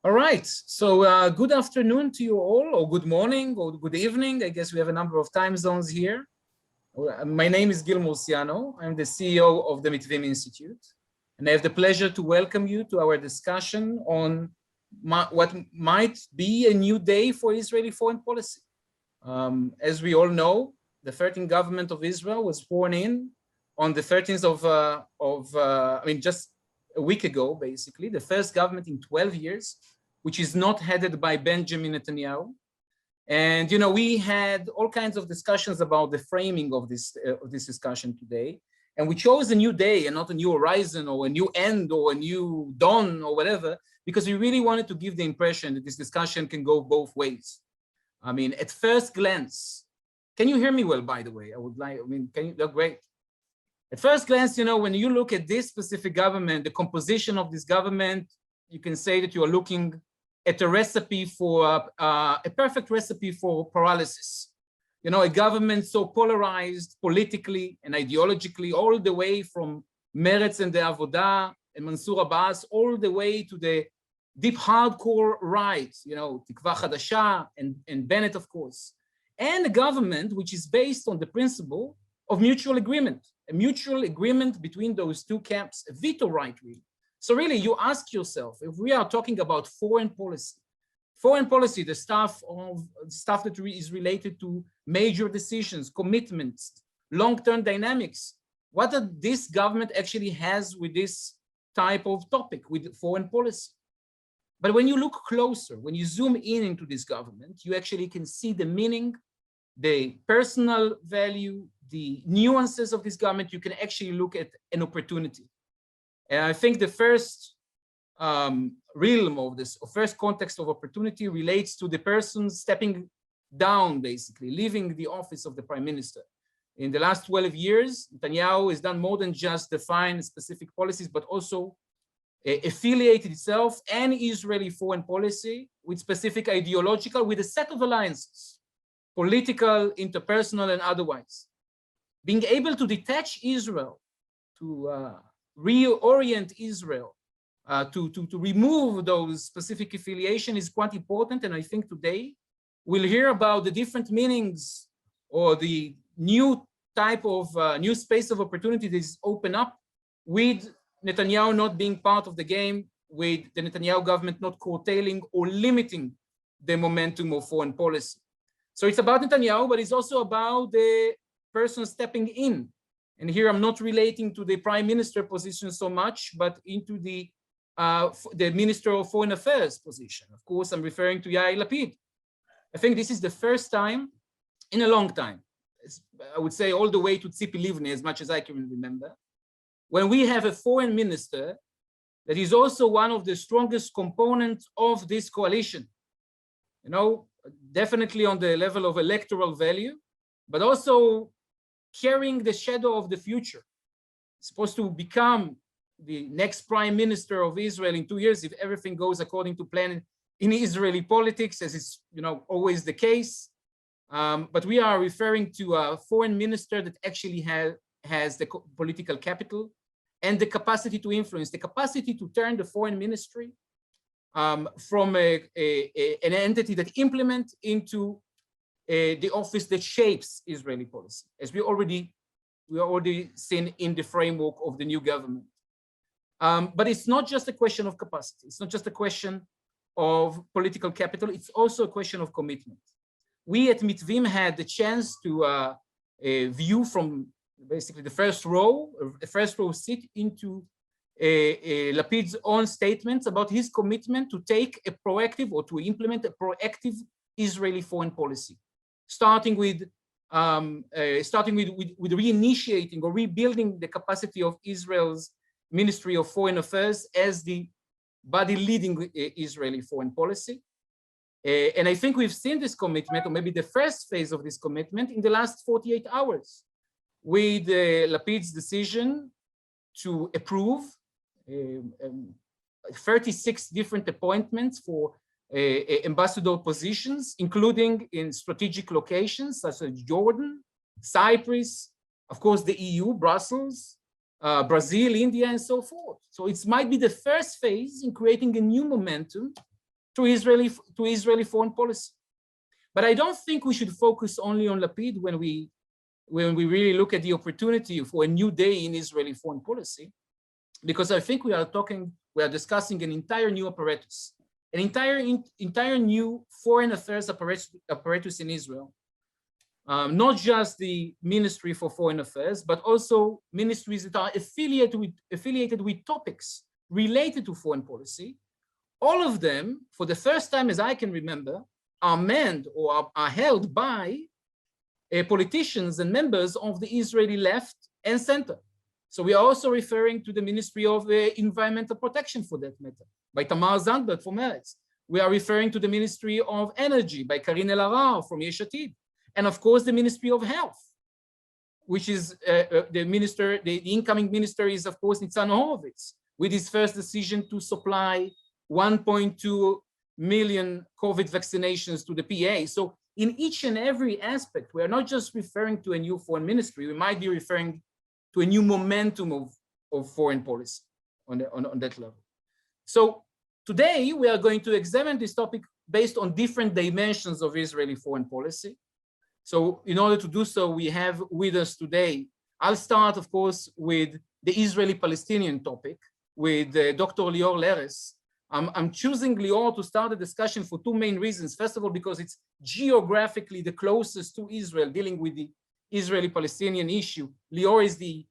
All right, so good afternoon to you all, or good morning, or good evening. I guess we have a number of time zones here. My name is Murciano. I'm the CEO of the Mitvim Institute, and I have the pleasure to welcome you to our discussion on what might be a new day for Israeli foreign policy. As we all know, the 13th government of Israel was sworn in on the 13th just a week ago, basically, the first government in 12 years, which is not headed by Benjamin Netanyahu. And, you know, we had all kinds of discussions about the framing of this discussion today. And we chose a new day and not a new horizon or a new end or a new dawn or whatever, because we really wanted to give the impression that this discussion can go both ways. I mean, at first glance, can you hear me well, by the way? Can you, great. At first glance, you know, when you look at this specific government, the composition of this government, you can say that you are looking at a recipe for, a perfect recipe for paralysis. You know, a government so polarized politically and ideologically, all the way from Meretz and the Avodah and Mansour Abbas, all the way to the deep hardcore right, you know, Tikva Hadasha and Bennett, of course. And a government which is based on the principle of mutual agreement, a mutual agreement between those two camps, a veto right, really. So really, you ask yourself, if we are talking about foreign policy, the stuff that is related to major decisions, commitments, long-term dynamics, what this government actually has with this type of topic, with foreign policy. But when you look closer, when you zoom in into this government, you actually can see the meaning, the personal value, the nuances of this government. You can actually look at an opportunity. And I think the first realm of this, or first context of opportunity relates to the person stepping down, basically, leaving the office of the prime minister. In the last 12 years, Netanyahu has done more than just define specific policies, but also affiliated itself and Israeli foreign policy with specific ideological, with a set of alliances, political, interpersonal, and otherwise. Being able to detach Israel, to reorient Israel, to remove those specific affiliation is quite important. And I think today we'll hear about the different meanings or the new type of new space of opportunity that is open up with Netanyahu not being part of the game, with the Netanyahu government not curtailing or limiting the momentum of foreign policy. So it's about Netanyahu, but it's also about the person stepping in. And here I'm not relating to the prime minister position so much, but into the Minister of Foreign Affairs position. Of course, I'm referring to Yair Lapid. I think this is the first time in a long time, I would say all the way to Tzipi Livni, as much as I can remember, when we have a foreign minister that is also one of the strongest components of this coalition. You know, definitely on the level of electoral value, but also carrying the shadow of the future. It's supposed to become the next prime minister of Israel in 2 years, if everything goes according to plan in Israeli politics, as is, you know, always the case. But we are referring to a foreign minister that actually has the political capital and the capacity to influence, the capacity to turn the foreign ministry from an entity that implements into the office that shapes Israeli policy, as we are already seen in the framework of the new government. But it's not just a question of capacity. It's not just a question of political capital. It's also a question of commitment. We at Mitvim had the chance to view from basically the first row seat into Lapid's own statements about his commitment to take a proactive or to implement a proactive Israeli foreign policy, starting with reinitiating or rebuilding the capacity of Israel's Ministry of Foreign Affairs as the body leading Israeli foreign policy. And I think we've seen this commitment, or maybe the first phase of this commitment, in the last 48 hours, with Lapid's decision to approve 36 different appointments for ambassador positions, including in strategic locations such as Jordan, Cyprus, of course, the EU, Brussels, Brazil, India, and so forth. So it might be the first phase in creating a new momentum to Israeli foreign policy. But I don't think we should focus only on Lapid when we really look at the opportunity for a new day in Israeli foreign policy, because I think we are discussing an entire new apparatus, an entire new foreign affairs apparatus in Israel. Not just the Ministry for Foreign Affairs, but also ministries that are affiliated with topics related to foreign policy. All of them, for the first time as I can remember, are manned or are held by politicians and members of the Israeli left and center. So we are also referring to the Ministry of Environmental Protection, for that matter, by Tamar Zandberg from Meretz. We are referring to the Ministry of Energy by Karin El-Arar from Yesh Atid. And of course, the Ministry of Health, which is the incoming minister is, of course, Nitzan Horowitz, with his first decision to supply 1.2 million COVID vaccinations to the PA. So in each and every aspect, we are not just referring to a new foreign ministry, we might be referring to a new momentum of foreign policy on that level. So today, we are going to examine this topic based on different dimensions of Israeli foreign policy. So in order to do so, we have with us today, I'll start, of course, with the Israeli-Palestinian topic with Dr. Lior Lehrs. I'm choosing Lior to start the discussion for two main reasons. First of all, because it's geographically the closest to Israel, dealing with the Israeli-Palestinian issue. Lior is the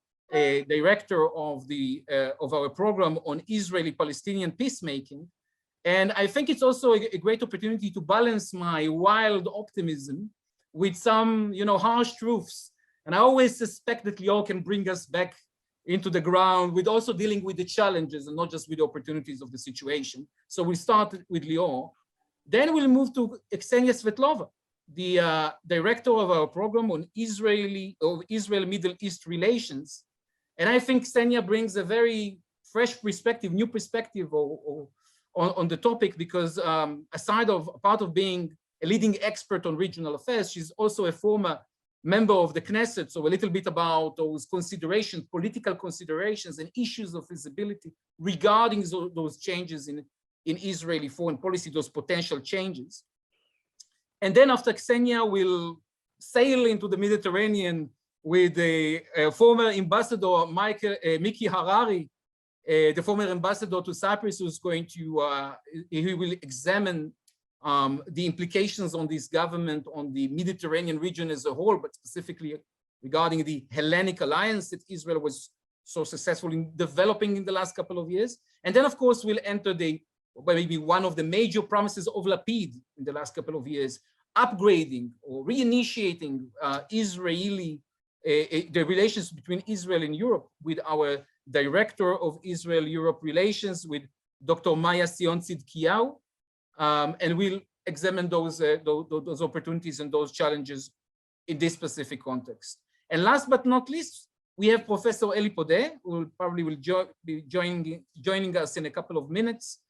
director of our program on Israeli-Palestinian peacemaking. And I think it's also a great opportunity to balance my wild optimism with some, harsh truths. And I always suspect that Lior can bring us back into the ground with also dealing with the challenges and not just with the opportunities of the situation. So we start with Lior. Then we'll move to Ksenia Svetlova, the director of our program on Israel-Middle East relations. And I think Ksenia brings a very fresh perspective, new perspective on the topic, because part of being a leading expert on regional affairs, she's also a former member of the Knesset, so a little bit about those considerations, political considerations and issues of feasibility regarding those changes in Israeli foreign policy, those potential changes. And then after Ksenia, we'll sail into the Mediterranean with the former ambassador, Miki Harari, the former ambassador to Cyprus, who's going to, he will examine the implications on this government on the Mediterranean region as a whole, but specifically regarding the Hellenic alliance that Israel was so successful in developing in the last couple of years. And then, of course, we'll enter maybe one of the major promises of Lapid in the last couple of years, upgrading or reinitiating the relations between Israel and Europe with our director of Israel-Europe relations, with Dr. Maya Sion Tzidkiyahu. And we'll examine those opportunities and those challenges in this specific context. And last but not least, we have Professor Elie Podeh, who probably will be joining us in a couple of minutes.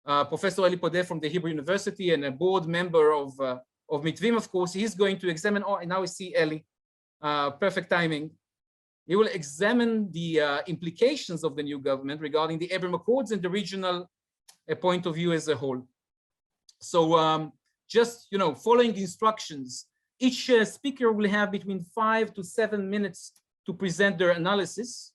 Professor Elie Podeh from the Hebrew University and a board member of Mitvim, of course. He's going to examine, and now I see Elie, perfect timing. He will examine the implications of the new government regarding the Abraham Accords and the regional point of view as a whole. So just, following the instructions, each speaker will have between 5 to 7 minutes to present their analysis.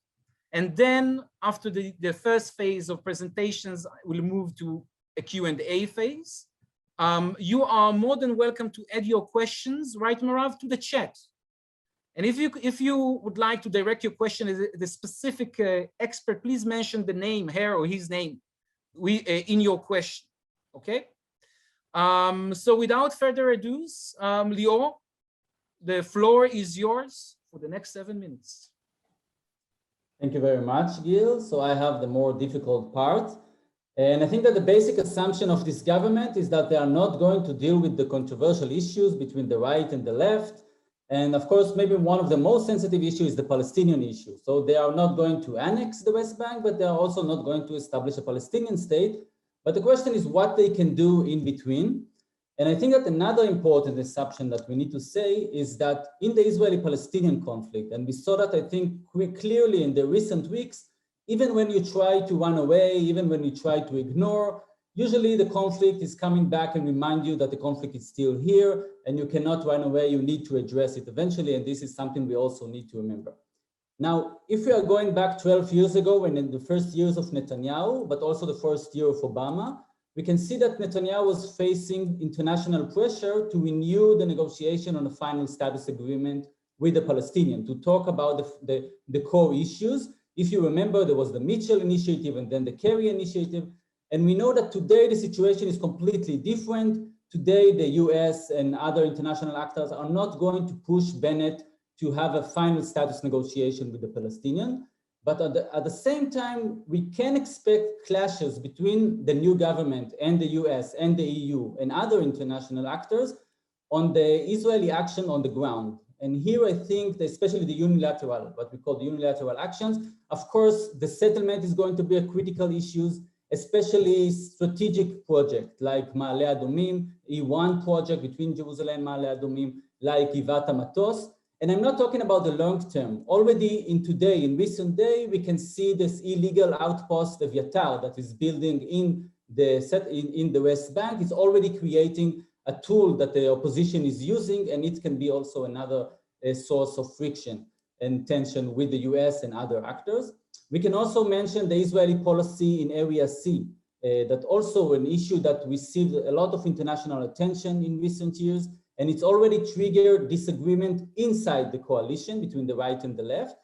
And then after the first phase of presentations, we'll move to a Q&A phase. You are more than welcome to add your questions, right, Marav, to the chat. And if you would like to direct your question to the specific expert, please mention the name, her or his name, in your question, okay? So without further ado, Lior, the floor is yours for the next 7 minutes. Thank you very much, Gil. So I have the more difficult part. And I think that the basic assumption of this government is that they are not going to deal with the controversial issues between the right and the left. And of course, maybe one of the most sensitive issues is the Palestinian issue. So they are not going to annex the West Bank, but they are also not going to establish a Palestinian state. But the question is what they can do in between. And I think that another important assumption that we need to say is that in the Israeli-Palestinian conflict, and we saw that I think clearly in the recent weeks, even when you try to run away, even when you try to ignore, usually the conflict is coming back and remind you that the conflict is still here and you cannot run away, you need to address it eventually, and this is something we also need to remember. Now, if we are going back 12 years ago, when in the first years of Netanyahu, but also the first year of Obama, we can see that Netanyahu was facing international pressure to renew the negotiation on a final status agreement with the Palestinians, to talk about the core issues. If you remember, there was the Mitchell Initiative and then the Kerry Initiative. And we know that today the situation is completely different. Today, the US and other international actors are not going to push Bennett to have a final status negotiation with the Palestinians. But at the same time, we can expect clashes between the new government and the US and the EU and other international actors on the Israeli action on the ground. And here I think that especially the unilateral, what we call the unilateral actions, of course, the settlement is going to be a critical issue, especially strategic projects like Ma'ale Adumim, E1 project between Jerusalem and Ma'ale Adumim, like Givat HaMatos. And I'm not talking about the long term. Already in recent day, we can see this illegal outpost of Yatar that is building in the West Bank. It's already creating a tool that the opposition is using, and it can be also another source of friction and tension with the US and other actors. We can also mention the Israeli policy in Area C, that also an issue that received a lot of international attention in recent years, and it's already triggered disagreement inside the coalition between the right and the left.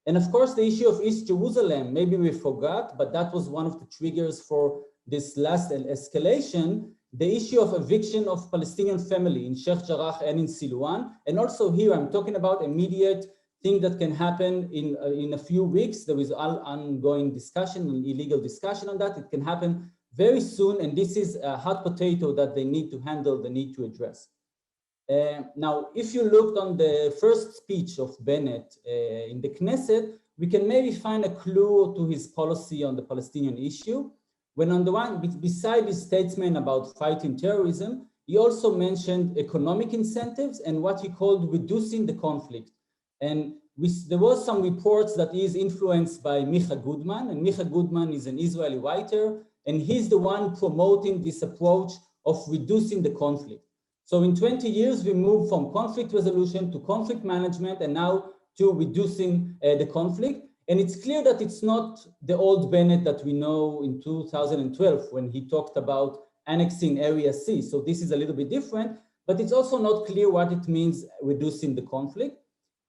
And of course, the issue of East Jerusalem, maybe we forgot, but that was one of the triggers for this last escalation, the issue of eviction of Palestinian family in Sheikh Jarrah and in Silwan. And also here, I'm talking about immediate thing that can happen in a few weeks. There is ongoing discussion, illegal discussion on that. It can happen very soon. And this is a hot potato that they need to handle, they need to address. Now, if you looked on the first speech of Bennett in the Knesset, we can maybe find a clue to his policy on the Palestinian issue. When on the one, beside his statement about fighting terrorism, he also mentioned economic incentives and what he called reducing the conflict. And there was some reports that he is influenced by Micha Goodman, and Micha Goodman is an Israeli writer, and he's the one promoting this approach of reducing the conflict. So in 20 years, we moved from conflict resolution to conflict management and now to reducing the conflict. And it's clear that it's not the old Bennett that we know in 2012 when he talked about annexing Area C. So this is a little bit different, but it's also not clear what it means reducing the conflict.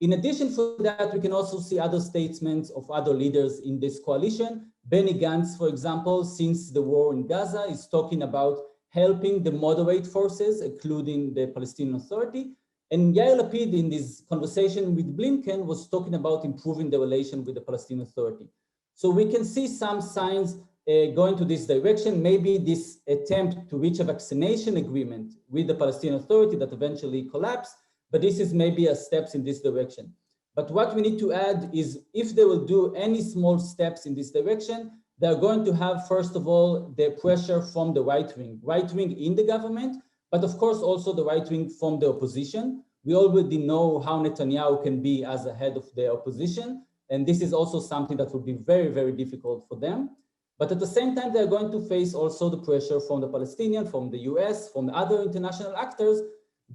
In addition to that, we can also see other statements of other leaders in this coalition. Benny Gantz, for example, since the war in Gaza, is talking about helping the moderate forces, including the Palestinian Authority. And Yair Lapid, in this conversation with Blinken, was talking about improving the relation with the Palestinian Authority. So we can see some signs going to this direction, maybe this attempt to reach a vaccination agreement with the Palestinian Authority that eventually collapsed, but this is maybe a steps in this direction. But what we need to add is if they will do any small steps in this direction, they're going to have, first of all, the pressure from the right wing in the government, but of course also the right wing from the opposition. We already know how Netanyahu can be as a head of the opposition, and this is also something that will be very, very difficult for them. But at the same time, they're going to face also the pressure from the Palestinian, from the US, from the other international actors,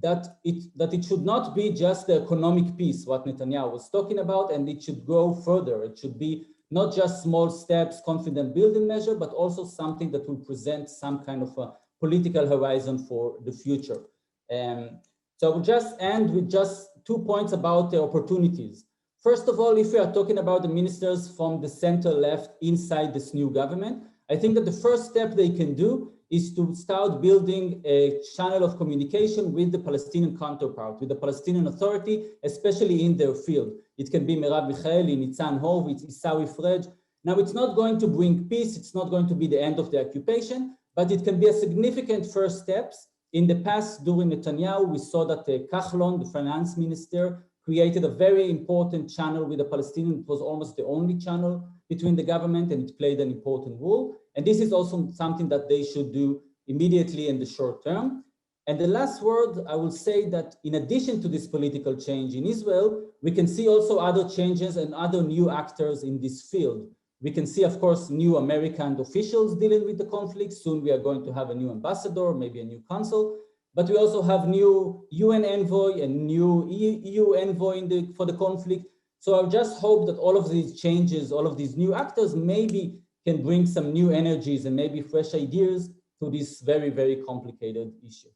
that it should not be just the economic piece, what Netanyahu was talking about, and it should go further. It should be not just small steps, confident building measure, but also something that will present some kind of a political horizon for the future. So I will just end with just 2 points about the opportunities. First of all, if we are talking about the ministers from the center left inside this new government, I think that the first step they can do is to start building a channel of communication with the Palestinian counterpart, with the Palestinian Authority, especially in their field. It can be Merav Michaeli, Nitzan Horowitz, Isawi Frej. Now, it's not going to bring peace. It's not going to be the end of the occupation, but it can be a significant first steps. In the past, during Netanyahu, we saw that Kahlon, the finance minister, created a very important channel with the Palestinians. It was almost the only channel between the government, and it played an important role. And this is also something that they should do immediately in the short term. And the last word, I will say that in addition to this political change in Israel, we can see also other changes and other new actors in this field. We can see, of course, new American officials dealing with the conflict. Soon we are going to have a new ambassador, maybe a new consul, but we also have new UN envoy and new EU envoy for the conflict. So I just hope that all of these changes, all of these new actors maybe can bring some new energies and maybe fresh ideas to this very, very complicated issue.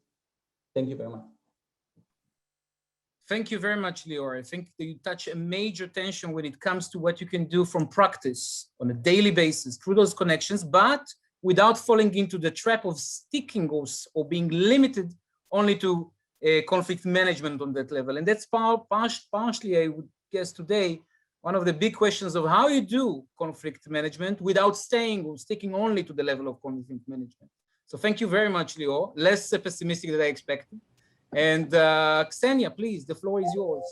Thank you very much. Thank you very much, Lior. I think that you touch a major tension when it comes to what you can do from practice on a daily basis through those connections, but without falling into the trap of sticking or being limited only to conflict management on that level. And that's partially, I would guess today, one of the big questions of how you do conflict management without staying or sticking only to the level of conflict management. So thank you very much, Lior. Less pessimistic than I expected. And Ksenia, please, the floor is yours.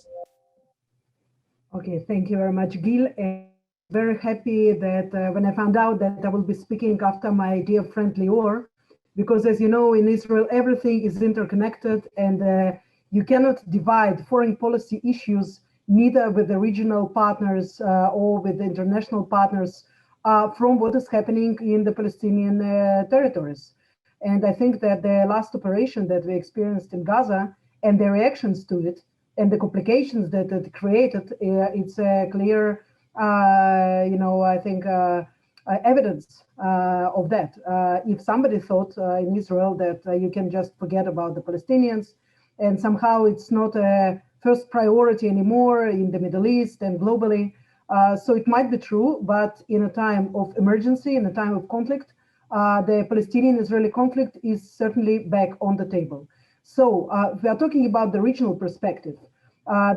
Okay, thank you very much, Gil. And very happy that when I found out that I will be speaking after my dear friend Lior, because as you know, in Israel, everything is interconnected and you cannot divide foreign policy issues neither with the regional partners or with the international partners from what is happening in the Palestinian territories. And I think that the last operation that we experienced in Gaza and the reactions to it and the complications that it created, it's a clear, I think, evidence of that. If somebody thought in Israel that you can just forget about the Palestinians and somehow it's not a first priority anymore in the Middle East and globally, so it might be true, but in a time of emergency, in a time of conflict, the Palestinian-Israeli conflict is certainly back on the table. So if we are talking about the regional perspective,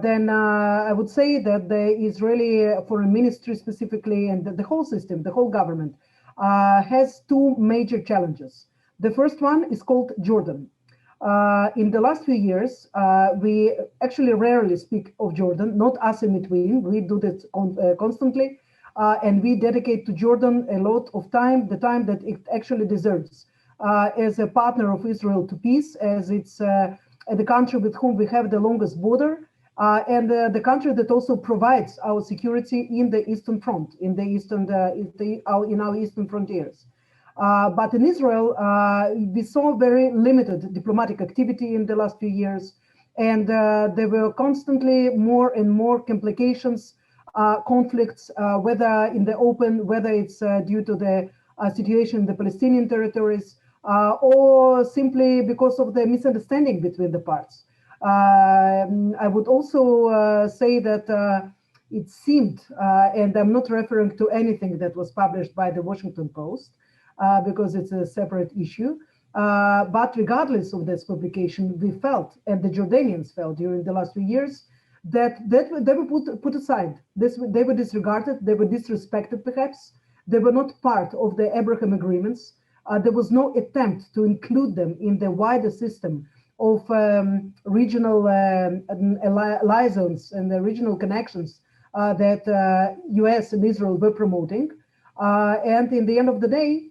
then I would say that the Israeli Foreign Ministry specifically and the whole system, the whole government, has two major challenges. The first one is called Jordan. In the last few years, we actually rarely speak of Jordan, not us in Mitvim, we do that constantly. And we dedicate to Jordan a lot of time, the time that it actually deserves, as a partner of Israel to peace, as it's the country with whom we have the longest border, and the country that also provides our security in the Eastern Front, in our Eastern frontiers. But in Israel, we saw very limited diplomatic activity in the last few years, and there were constantly more and more complications, conflicts, whether in the open, whether it's due to the situation in the Palestinian territories, or simply because of the misunderstanding between the parts. I would also say that it seemed, and I'm not referring to anything that was published by the Washington Post, because it's a separate issue, but regardless of this publication, we felt, and the Jordanians felt during the last few years, that they were put aside. They were disregarded, they were disrespected perhaps, they were not part of the Abraham agreements. There was no attempt to include them in the wider system of regional liaisons and the regional connections that US and Israel were promoting. And in the end of the day,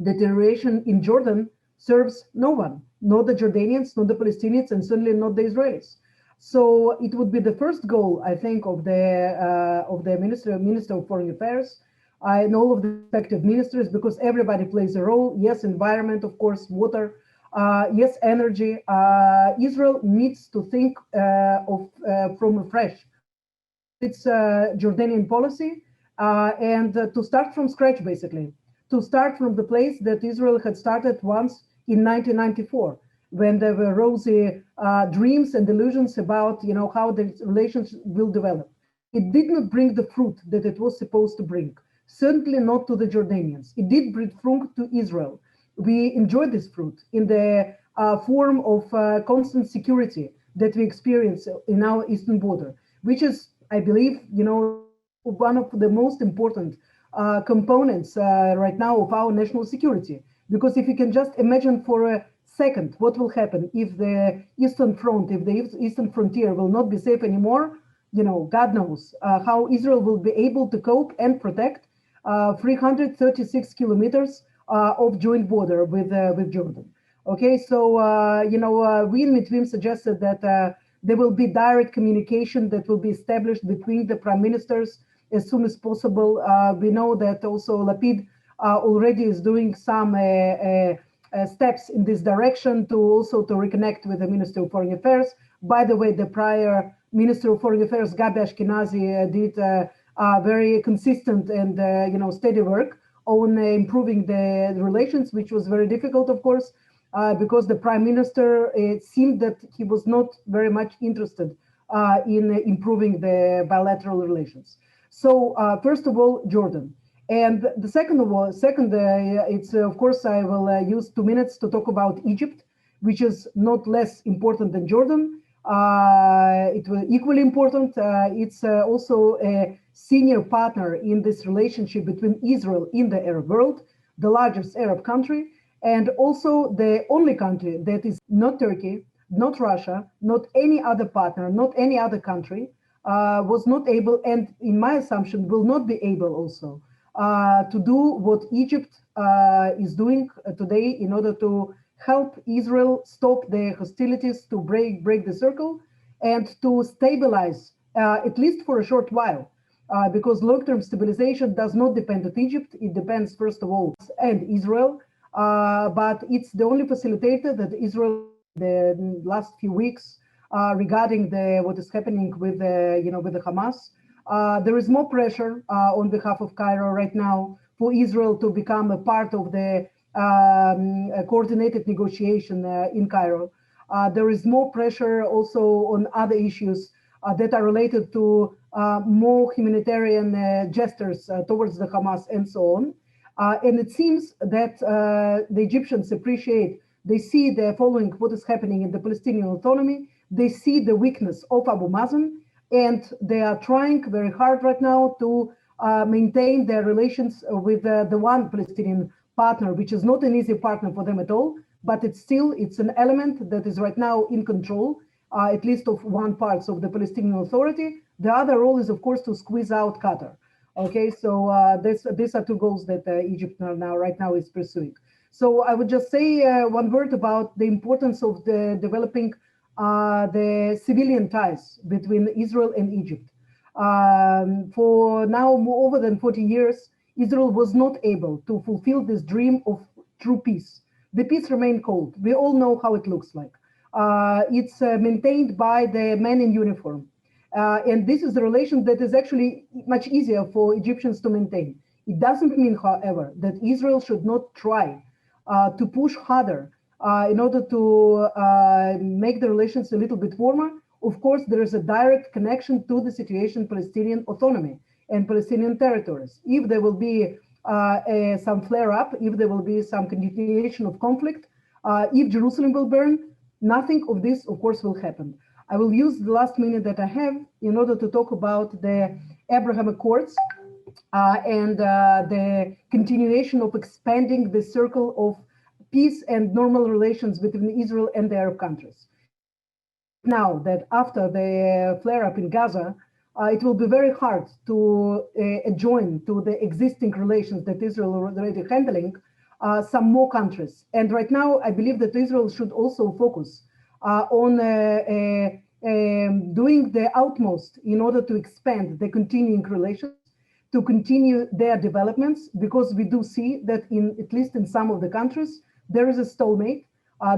the deterioration in Jordan serves no one, not the Jordanians, not the Palestinians, and certainly not the Israelis. So it would be the first goal, I think, of the Minister of Foreign Affairs and all of the respective ministers, because everybody plays a role. Yes, environment, of course, water. Yes, energy. Israel needs to think from afresh its Jordanian policy and to start from scratch, basically. To start from the place that Israel had started once in 1994. When there were rosy dreams and illusions about, how the relations will develop. It did not bring the fruit that it was supposed to bring. Certainly not to the Jordanians. It did bring fruit to Israel. We enjoyed this fruit in the form of constant security that we experience in our eastern border, which is, I believe, one of the most important components right now of our national security. Because if you can just imagine for a second, what will happen if the Eastern Front, if the Eastern frontier will not be safe anymore? God knows how Israel will be able to cope and protect 336 kilometers of joint border with Jordan. Okay, so we in Mitvim suggested that there will be direct communication that will be established between the prime ministers as soon as possible. We know that also Lapid already is doing some steps in this direction to also to reconnect with the Ministry of Foreign Affairs. By the way, the prior Minister of Foreign Affairs, Gabi Ashkenazi, did very consistent and steady work on improving the relations, which was very difficult, of course, because the Prime Minister, it seemed that he was not very much interested in improving the bilateral relations. So first of all, Jordan. And the second, it's of course, I will use 2 minutes to talk about Egypt, which is not less important than Jordan. It was equally important. It's also a senior partner in this relationship between Israel in the Arab world, the largest Arab country, and also the only country that is not Turkey, not Russia, not any other partner, not any other country, was not able, and in my assumption, will not be able also to do what Egypt is doing today in order to help Israel stop the hostilities, to break the circle, and to stabilize, at least for a short while, because long-term stabilization does not depend on Egypt. It depends, first of all, and Israel, but it's the only facilitator that Israel, the last few weeks, regarding what is happening with the Hamas. There is more pressure on behalf of Cairo right now for Israel to become a part of the coordinated negotiation in Cairo. There is more pressure also on other issues that are related to more humanitarian gestures towards the Hamas and so on. And it seems that the Egyptians appreciate, they see the following what is happening in the Palestinian Autonomy, they see the weakness of Abu Mazen, and they are trying very hard right now to maintain their relations with the one Palestinian partner, which is not an easy partner for them at all, but it's an element that is right now in control, at least of one part of the Palestinian Authority. The other role is, of course, to squeeze out Qatar. Okay, so these are two goals that Egypt right now is pursuing. So I would just say one word about the importance of the developing the civilian ties between Israel and Egypt. For now over than 40 years, Israel was not able to fulfill this dream of true peace. The peace remained cold. We all know how it looks like. It's maintained by the men in uniform. And this is the relation that is actually much easier for Egyptians to maintain. It doesn't mean, however, that Israel should not try to push harder in order to make the relations a little bit warmer. Of course, there is a direct connection to the situation, Palestinian autonomy and Palestinian territories. If there will be some flare-up, if there will be some continuation of conflict, if Jerusalem will burn, nothing of this, of course, will happen. I will use the last minute that I have in order to talk about the Abraham Accords and the continuation of expanding the circle of peace and normal relations between Israel and the Arab countries. Now that after the flare-up in Gaza, it will be very hard to join to the existing relations that Israel is already handling some more countries. And right now, I believe that Israel should also focus on doing the utmost in order to expand the continuing relations, to continue their developments, because we do see that at least in some of the countries, there is a stalemate.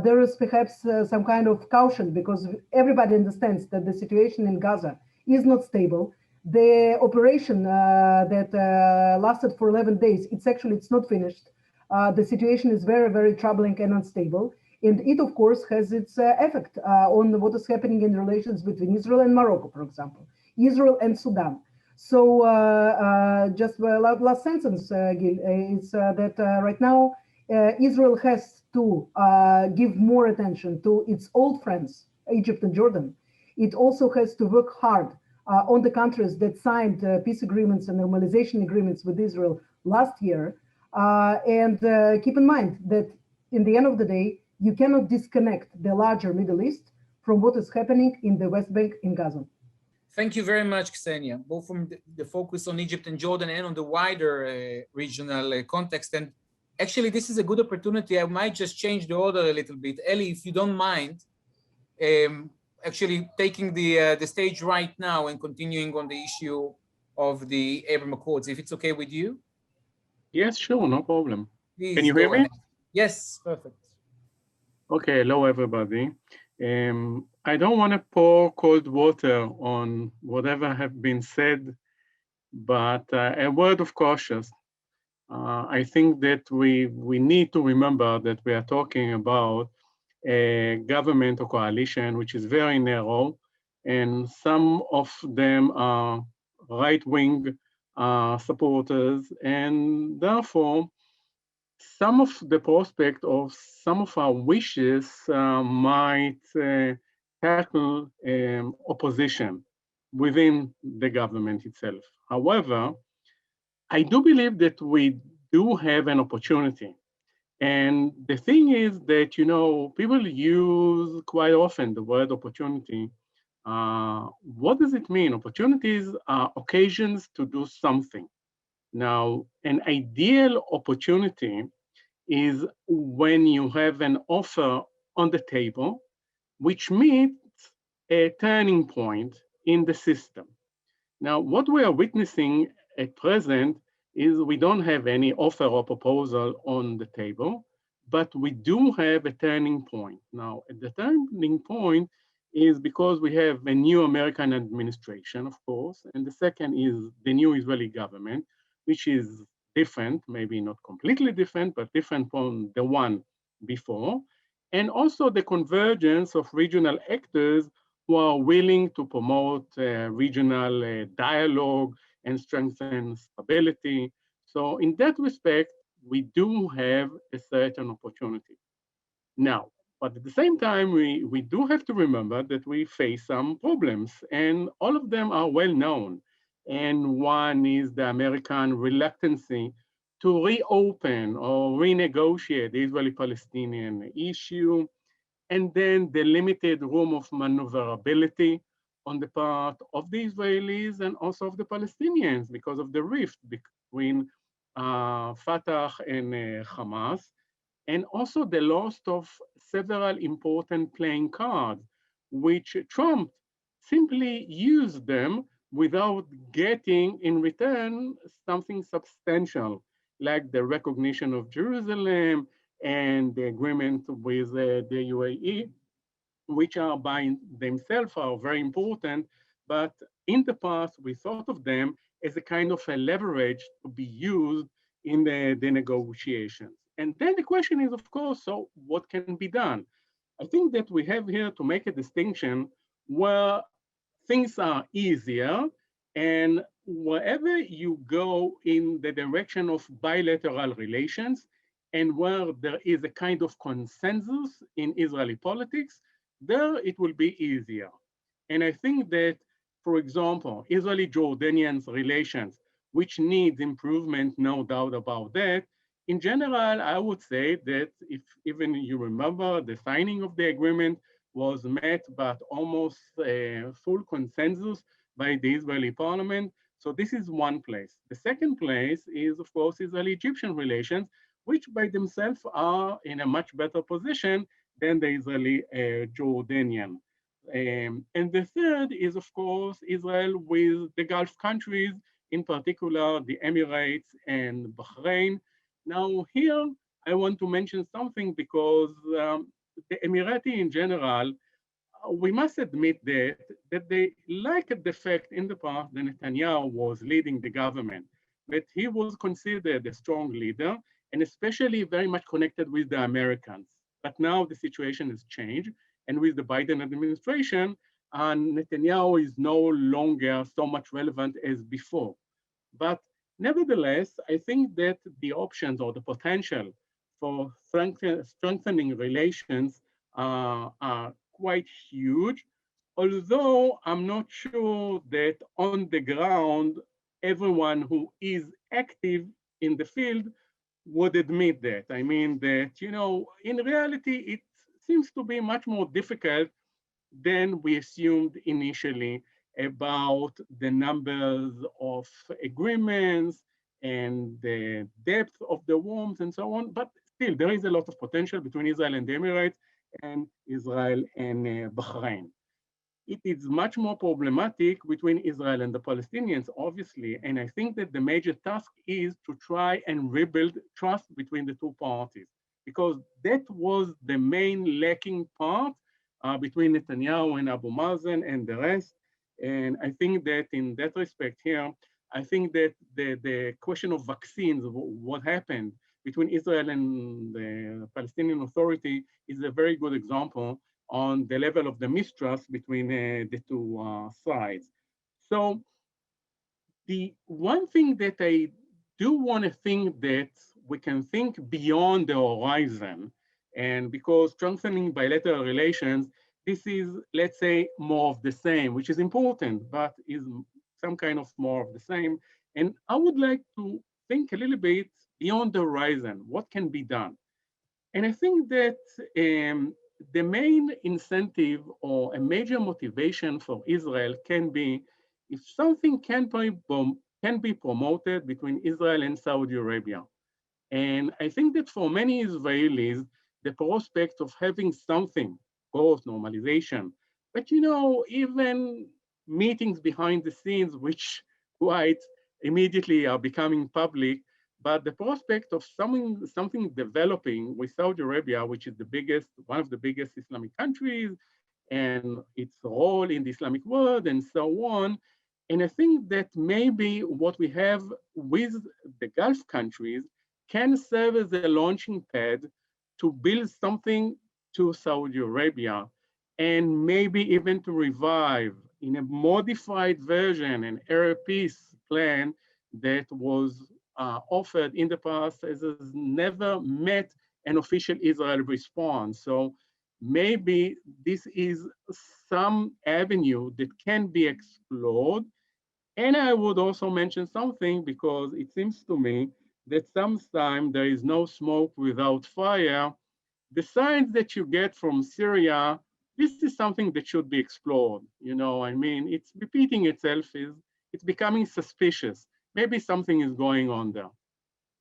There is perhaps some kind of caution, because everybody understands that the situation in Gaza is not stable. The operation that lasted for 11 days, it's not finished. The situation is very, very troubling and unstable. And it, of course, has its effect on what is happening in relations between Israel and Morocco, for example, Israel and Sudan. So just last sentence, Gil, is that right now, Israel has to give more attention to its old friends, Egypt and Jordan. It also has to work hard on the countries that signed peace agreements and normalization agreements with Israel last year. And keep in mind that in the end of the day, you cannot disconnect the larger Middle East from what is happening in the West Bank in Gaza. Thank you very much, Ksenia, both from the focus on Egypt and Jordan and on the wider regional context. And actually, this is a good opportunity. I might just change the order a little bit. Elie, if you don't mind, actually taking the stage right now and continuing on the issue of the Abraham Accords, if it's okay with you. Yes, sure, no problem. Please Can you go hear me? ahead. Yes, perfect. Okay, hello everybody. I don't want to pour cold water on whatever have been said, but a word of caution. I think that we need to remember that we are talking about a government or coalition which is very narrow, and some of them are right-wing supporters, and therefore some of the prospect of some of our wishes might tackle opposition within the government itself. However, I do believe that we do have an opportunity. And the thing is that, you know, people use quite often the word opportunity. What does it mean? Opportunities are occasions to do something. Now, an ideal opportunity is when you have an offer on the table, which meets a turning point in the system. Now, what we are witnessing at present is we don't have any offer or proposal on the table, but we do have a turning point. Now, the turning point is because we have a new American administration, of course, and the second is the new Israeli government, which is different, maybe not completely different, but different from the one before, and also the convergence of regional actors who are willing to promote regional dialogue and strengthen stability. So in that respect, we do have a certain opportunity. Now, but at the same time, we do have to remember that we face some problems, and all of them are well known. And one is the American reluctancy to reopen or renegotiate the Israeli-Palestinian issue, and then the limited room of maneuverability on the part of the Israelis and also of the Palestinians because of the rift between Fatah and Hamas, and also the loss of several important playing cards, which Trump simply used them without getting in return something substantial, like the recognition of Jerusalem and the agreement with the UAE, which are by themselves are very important, but in the past we thought of them as a kind of a leverage to be used in the negotiations. And then the question is, of course, so what can be done? I think that we have here to make a distinction where things are easier, and wherever you go in the direction of bilateral relations and where there is a kind of consensus in Israeli politics, there it will be easier. And I think that, for example, Israeli-Jordanian relations, which needs improvement, no doubt about that. In general, I would say that if even you remember, the signing of the agreement was met by almost full consensus by the Israeli parliament. So this is one place. The second place is, of course, Israeli-Egyptian relations, which by themselves are in a much better position than the Israeli-Jordanian. And the third is, of course, Israel with the Gulf countries, in particular, the Emirates and Bahrain. Now here, I want to mention something because the Emirati in general, we must admit that they liked the fact in the past that Netanyahu was leading the government, but he was considered a strong leader and especially very much connected with the Americans. But now the situation has changed, and with the Biden administration, Netanyahu is no longer so much relevant as before. But nevertheless, I think that the options or the potential for strengthening relations are quite huge, although I'm not sure that on the ground, everyone who is active in the field would admit that. I mean that, you know, in reality, it seems to be much more difficult than we assumed initially about the numbers of agreements and the depth of the wounds and so on. But still, there is a lot of potential between Israel and the Emirates and Israel and Bahrain. it is much more problematic between Israel and the Palestinians, obviously. And I think that the major task is to try and rebuild trust between the two parties, because that was the main lacking part between Netanyahu and Abu Mazen and the rest. And I think that in that respect here, I think that the question of vaccines, what happened between Israel and the Palestinian Authority, is a very good example on the level of the mistrust between the two sides. So the one thing that I do want to think that we can think beyond the horizon, and because strengthening bilateral relations, this is, let's say, more of the same, which is important, but is some kind of more of the same. And I would like to think a little bit beyond the horizon, what can be done? And I think that the main incentive or a major motivation for Israel can be if something can be promoted between Israel and Saudi Arabia. And I think that for many Israelis, the prospect of having something, growth, normalization, but even meetings behind the scenes, which quite immediately are becoming public, but the prospect of something developing with Saudi Arabia, which is one of the biggest Islamic countries, and its role in the Islamic world, and so on. And I think that maybe what we have with the Gulf countries can serve as a launching pad to build something to Saudi Arabia, and maybe even to revive in a modified version an Arab peace plan that was offered in the past, as has never met an official Israeli response. So maybe this is some avenue that can be explored. And I would also mention something, because it seems to me that sometimes there is no smoke without fire. The signs that you get from Syria, this is something that should be explored. It's repeating itself, it's becoming suspicious. Maybe something is going on there.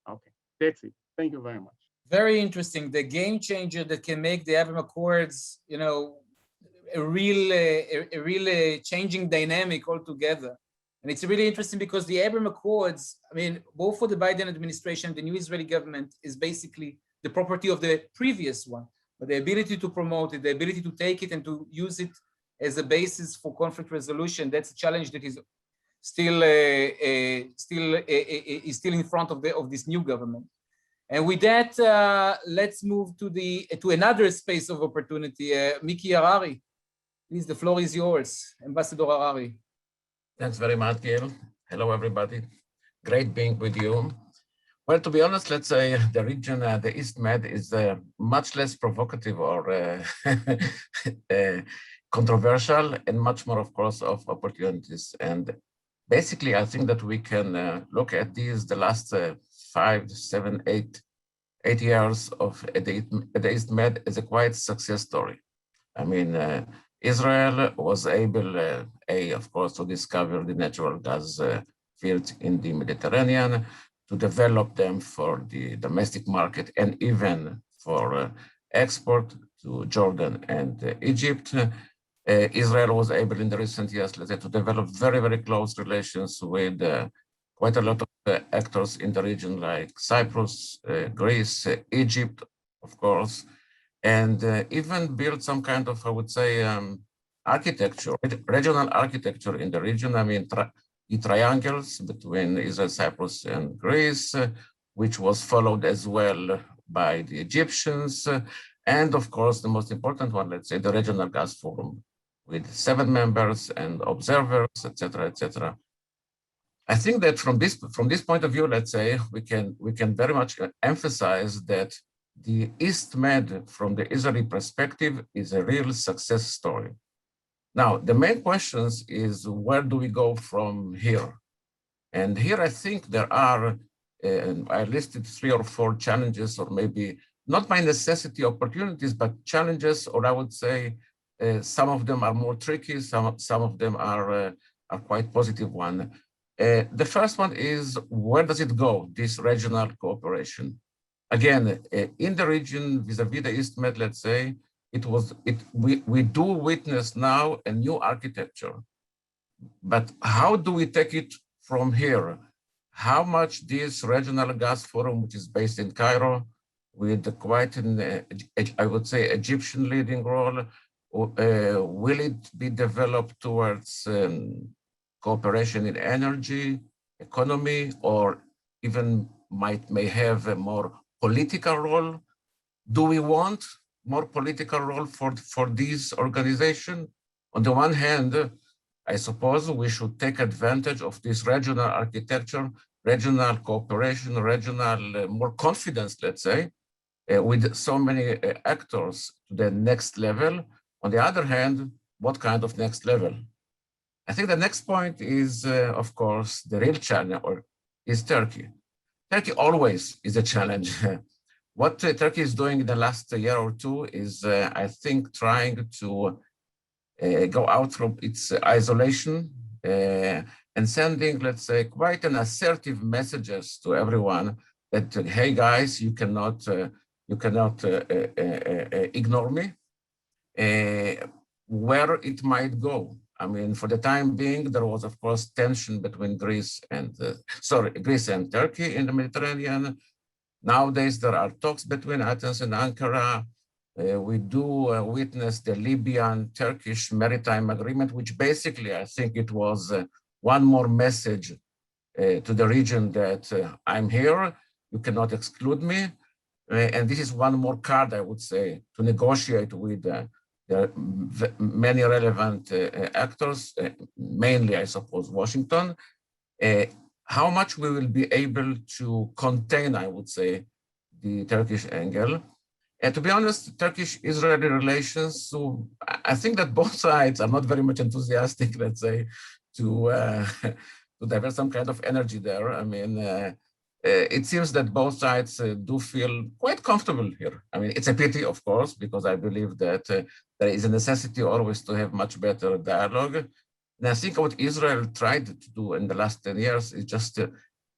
Okay, that's it. Thank you very much. Very interesting. The game changer that can make the Abraham Accords, a real changing dynamic altogether. And it's really interesting because the Abraham Accords, both for the Biden administration, the new Israeli government, is basically the property of the previous one. But the ability to promote it, the ability to take it and to use it as a basis for conflict resolution, that's a challenge that is still in front of this new government. And with that, let's move to another space of opportunity. Miki Harari, please, the floor is yours. Ambassador Harari. Thanks very much, Gil. Hello, everybody. Great being with you. Well, to be honest, let's say the region, the East Med, is much less provocative or controversial, and much more, of course, of opportunities. And basically, I think that we can look at the last 5, 7, 8 years of the East Med as a quite success story. Israel was able, of course, to discover the natural gas fields in the Mediterranean, to develop them for the domestic market and even for export to Jordan and Egypt. Israel was able in the recent years, let's say, to develop very, very close relations with quite a lot of actors in the region, like Cyprus, Greece, Egypt, of course, and even build some kind of, I would say, architecture, regional architecture in the region. The triangles between Israel, Cyprus, and Greece, which was followed as well by the Egyptians, and of course, the most important one, let's say, the Regional Gas Forum, with 7 members and observers, etc., etc. I think that from this point of view, let's say, we can very much emphasize that the East Med, from the Israeli perspective, is a real success story. Now, the main questions is, where do we go from here? And here I think there are, I listed 3 or 4 challenges, or maybe not by necessity opportunities, but challenges, or I would say some of them are more tricky, some of them are quite positive one. The first one is, where does it go, this regional cooperation? Again, in the region, vis-a-vis the East Med, let's say, we do witness now a new architecture. But how do we take it from here? How much this regional gas forum, which is based in Cairo, with quite an, I would say, Egyptian leading role, will it be developed towards cooperation in energy, economy, or even may have a more political role? Do we want more political role for this organization? On the one hand, I suppose we should take advantage of this regional architecture, regional cooperation, regional more confidence, let's say, with so many actors to the next level. On the other hand, what kind of next level? I think the next point is, of course, the real challenge, or is Turkey. Turkey always is a challenge. What Turkey is doing in the last year or two is, I think, trying to go out from its isolation and sending, let's say, quite an assertive messages to everyone that, hey guys, you cannot ignore me. Where it might go. I mean, for the time being, there was, of course, tension between Greece and Turkey in the Mediterranean. Nowadays, there are talks between Athens and Ankara. We do witness the Libyan-Turkish maritime agreement, which basically, I think it was one more message to the region that I'm here, you cannot exclude me. And this is one more card, I would say, to negotiate with the many relevant actors, mainly, I suppose, Washington. How much we will be able to contain, I would say, the Turkish angle. And to be honest, Turkish-Israeli relations, so I think that both sides are not very much enthusiastic, let's say, to divert some kind of energy there. I mean, it seems that both sides do feel quite comfortable here. I mean, it's a pity, of course, because I believe that there is a necessity always to have much better dialogue. And I think what Israel tried to do in the last 10 years is just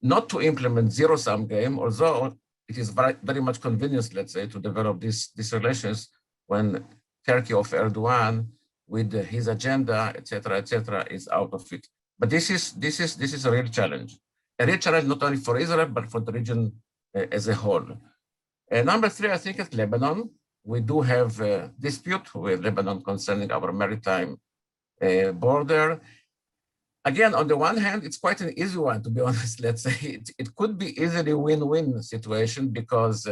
not to implement zero-sum game, although it is very much convenient, let's say, to develop these relations when Turkey of Erdogan, with his agenda, et cetera, is out of it. But this is a real challenge. A real challenge not only for Israel, but for the region as a whole. Number 3, I think, is Lebanon. We do have a dispute with Lebanon concerning our maritime border. Again, on the one hand, it's quite an easy one, to be honest. Let's say it could be easily win-win situation because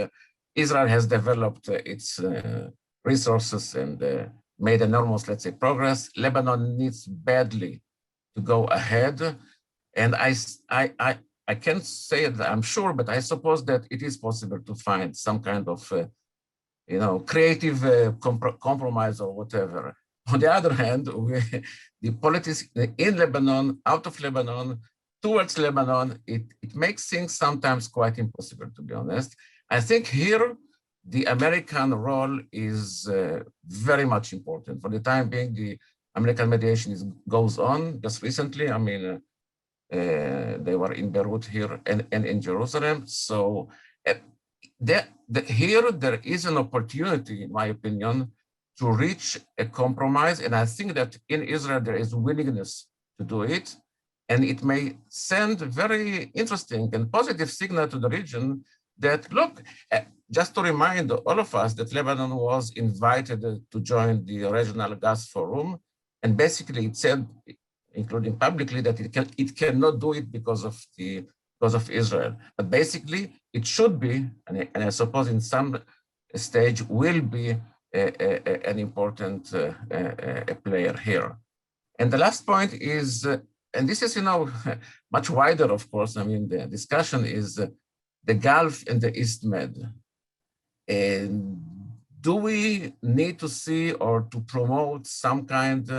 Israel has developed its resources and made enormous, let's say, progress. Lebanon needs badly to go ahead. And I can't say that I'm sure, but I suppose that it is possible to find some kind of, creative compromise or whatever. On the other hand, the politics in Lebanon, out of Lebanon, towards Lebanon, it makes things sometimes quite impossible, to be honest. I think here, the American role is very much important. For the time being, the American mediation goes on. Just recently, I mean, they were in Beirut here and in Jerusalem. So here there is an opportunity, in my opinion, to reach a compromise. And I think that in Israel, there is willingness to do it. And it may send very interesting and positive signal to the region that, look, just to remind all of us that Lebanon was invited to join the Regional Gas Forum. And basically it said, including publicly, that it cannot do it because of Israel. But basically it should be, and I suppose in some stage will be an important player here. And the last point is, and this is, much wider, of course. I mean, the discussion is the Gulf and the East Med. And do we need to see or to promote some kind,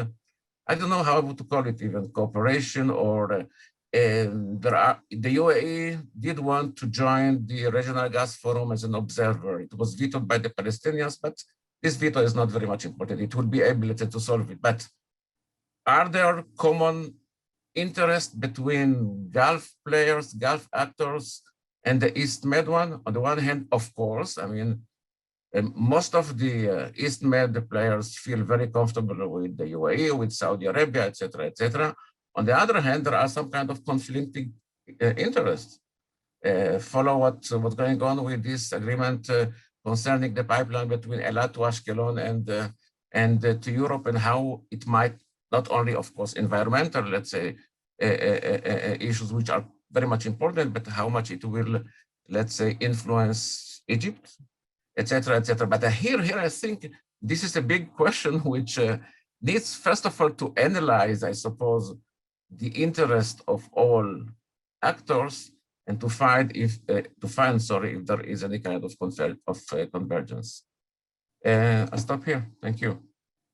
I don't know how to call it, even cooperation, or the UAE did want to join the Regional Gas Forum as an observer. It was vetoed by the Palestinians, but this veto is not very much important. It would be able to solve it. But are there common interests between Gulf players, Gulf actors, and the East Med one? On the one hand, of course, I mean, Most of the East Med players feel very comfortable with the UAE, with Saudi Arabia, et cetera, et cetera. On the other hand, there are some kind of conflicting interests. Follow what's going on with this agreement concerning the pipeline between Eilat to Ashkelon and to Europe, and how it might not only, of course, environmental, let's say, issues which are very much important, but how much it will, let's say, influence Egypt, et cetera, et cetera. But here I think this is a big question which needs, first of all, to analyze, I suppose, the interest of all actors, and to find if there is any kind of convergence. I'll stop here. Thank you.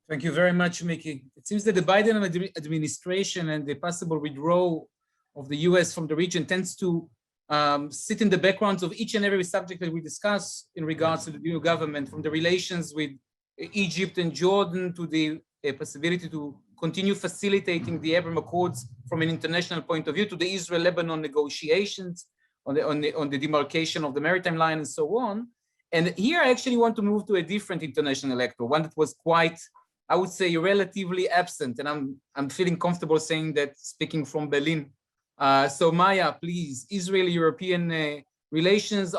Thank you very much, Mickey. It seems that the Biden administration and the possible withdrawal of the US from the region tends to sit in the backgrounds of each and every subject that we discuss in regards to the new government, from the relations with Egypt and Jordan to the possibility to continue facilitating the Abraham Accords from an international point of view, to the Israel-Lebanon negotiations on the demarcation of the maritime line and so on. And here I actually want to move to a different international actor, one that was quite, I would say, relatively absent. And I'm feeling comfortable saying that, speaking from Berlin. So Maya, please, Israeli-European relations,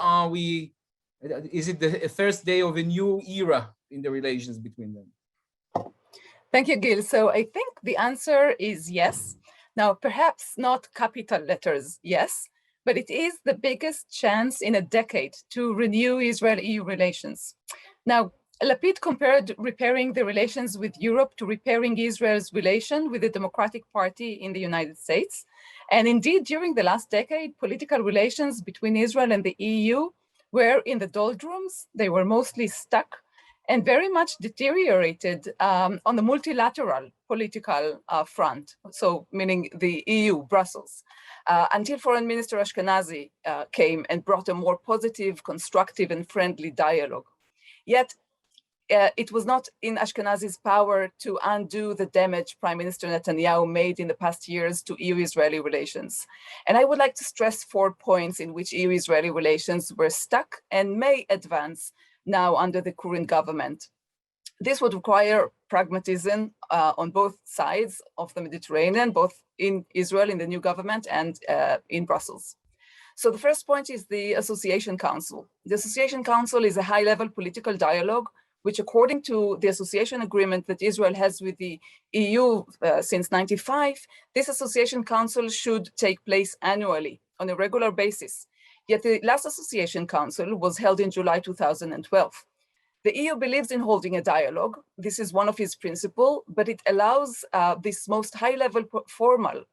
is it the first day of a new era in the relations between them? Thank you, Gil. So I think the answer is yes. Now, perhaps not capital letters, yes, but it is the biggest chance in a decade to renew Israel-EU relations. Now, Lapid compared repairing the relations with Europe to repairing Israel's relation with the Democratic Party in the United States. And indeed, during the last decade, political relations between Israel and the EU were in the doldrums. They were mostly stuck and very much deteriorated on the multilateral political front, so meaning the EU, Brussels, until Foreign Minister Ashkenazi came and brought a more positive, constructive, and friendly dialogue. Yet, it was not in Ashkenazi's power to undo the damage Prime Minister Netanyahu made in the past years to EU-Israeli relations. And I would like to stress 4 points in which EU-Israeli relations were stuck and may advance now under the current government. This would require pragmatism on both sides of the Mediterranean, both in Israel, in the new government, and in Brussels. So the first point is the Association Council. The Association Council is a high-level political dialogue which, according to the association agreement that Israel has with the EU since '95, this Association Council should take place annually on a regular basis. Yet the last Association Council was held in July 2012. The EU believes in holding a dialogue. This is one of its principles, but it allows this most high-level formal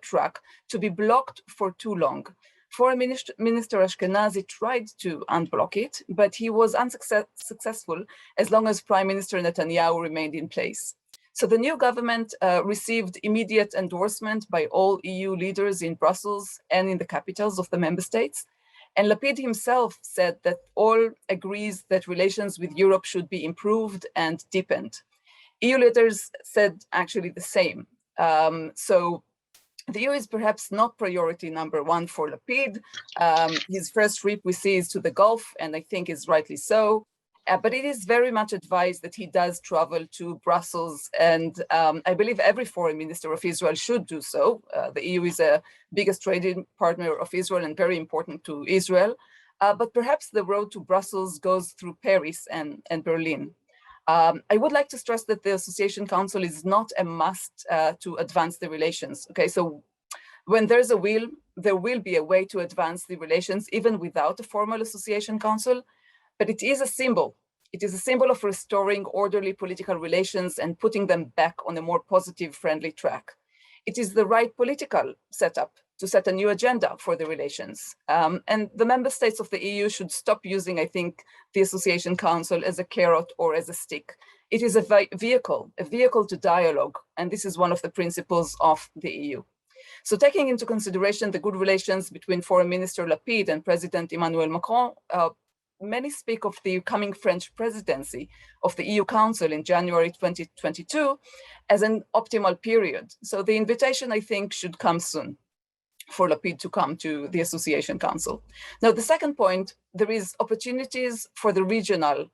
track to be blocked for too long. Foreign Minister Ashkenazi tried to unblock it, but he was unsuccessful as long as Prime Minister Netanyahu remained in place. So the new government received immediate endorsement by all EU leaders in Brussels and in the capitals of the member states. And Lapid himself said that all agrees that relations with Europe should be improved and deepened. EU leaders said actually the same. So the EU is perhaps not priority number one for Lapid. His first trip we see is to the Gulf, and I think is rightly so. But it is very much advised that he does travel to Brussels, and I believe every foreign minister of Israel should do so. The EU is the biggest trading partner of Israel and very important to Israel. But perhaps the road to Brussels goes through Paris and Berlin. I would like to stress that the Association Council is not a must to advance the relations. Okay, so when there's a will, there will be a way to advance the relations even without a formal Association Council. But it is a symbol. It is a symbol of restoring orderly political relations and putting them back on a more positive, friendly track. It is the right political setup to set a new agenda for the relations. And the member states of the EU should stop using, I think, the Association Council as a carrot or as a stick. It is a vehicle to dialogue. And this is one of the principles of the EU. So taking into consideration the good relations between Foreign Minister Lapid and President Emmanuel Macron, many speak of the coming French presidency of the EU Council in January 2022 as an optimal period. So the invitation, I think, should come soon. for Lapid to come to the Association Council. Now, the second point, there is opportunities for the regional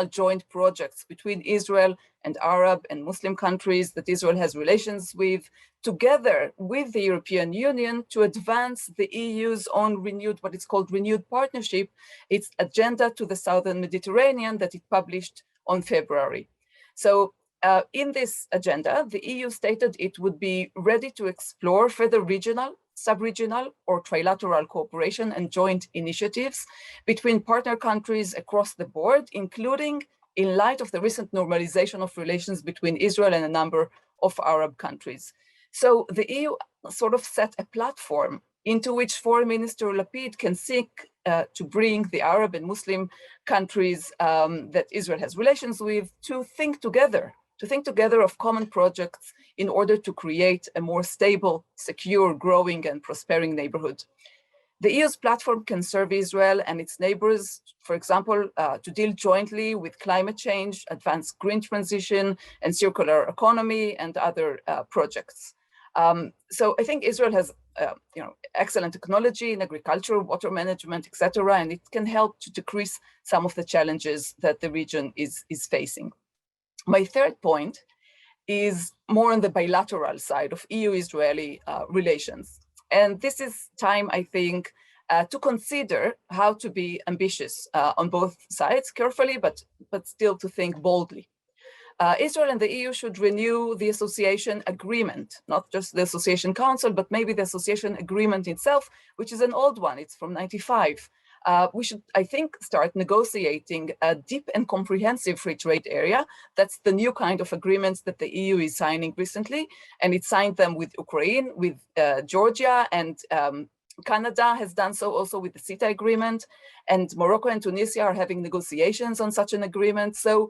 joint projects between Israel and Arab and Muslim countries that Israel has relations with, together with the European Union, to advance the EU's own what it's called renewed partnership, its agenda to the Southern Mediterranean that it published on February. So in this agenda, the EU stated it would be ready to explore further regional, sub-regional, or trilateral cooperation and joint initiatives between partner countries across the board, including in light of the recent normalization of relations between Israel and a number of Arab countries. So the EU sort of set a platform into which Foreign Minister Lapid can seek to bring the Arab and Muslim countries that Israel has relations with to think together of common projects in order to create a more stable, secure, growing, and prospering neighborhood. The EU's platform can serve Israel and its neighbors, for example, to deal jointly with climate change, advance green transition, and circular economy, and other projects. So I think Israel has excellent technology in agriculture, water management, etc., and it can help to decrease some of the challenges that the region is facing. My third point is more on the bilateral side of EU-Israeli relations. And this is time, I think, to consider how to be ambitious on both sides, carefully, but still to think boldly. Israel and the EU should renew the association agreement, not just the Association Council, but maybe the association agreement itself, which is an old one. It's from '95. We should, I think, start negotiating a deep and comprehensive free trade area. That's the new kind of agreements that the EU is signing recently, and it signed them with Ukraine, with Georgia, and Canada has done so also with the CETA agreement, and Morocco and Tunisia are having negotiations on such an agreement. So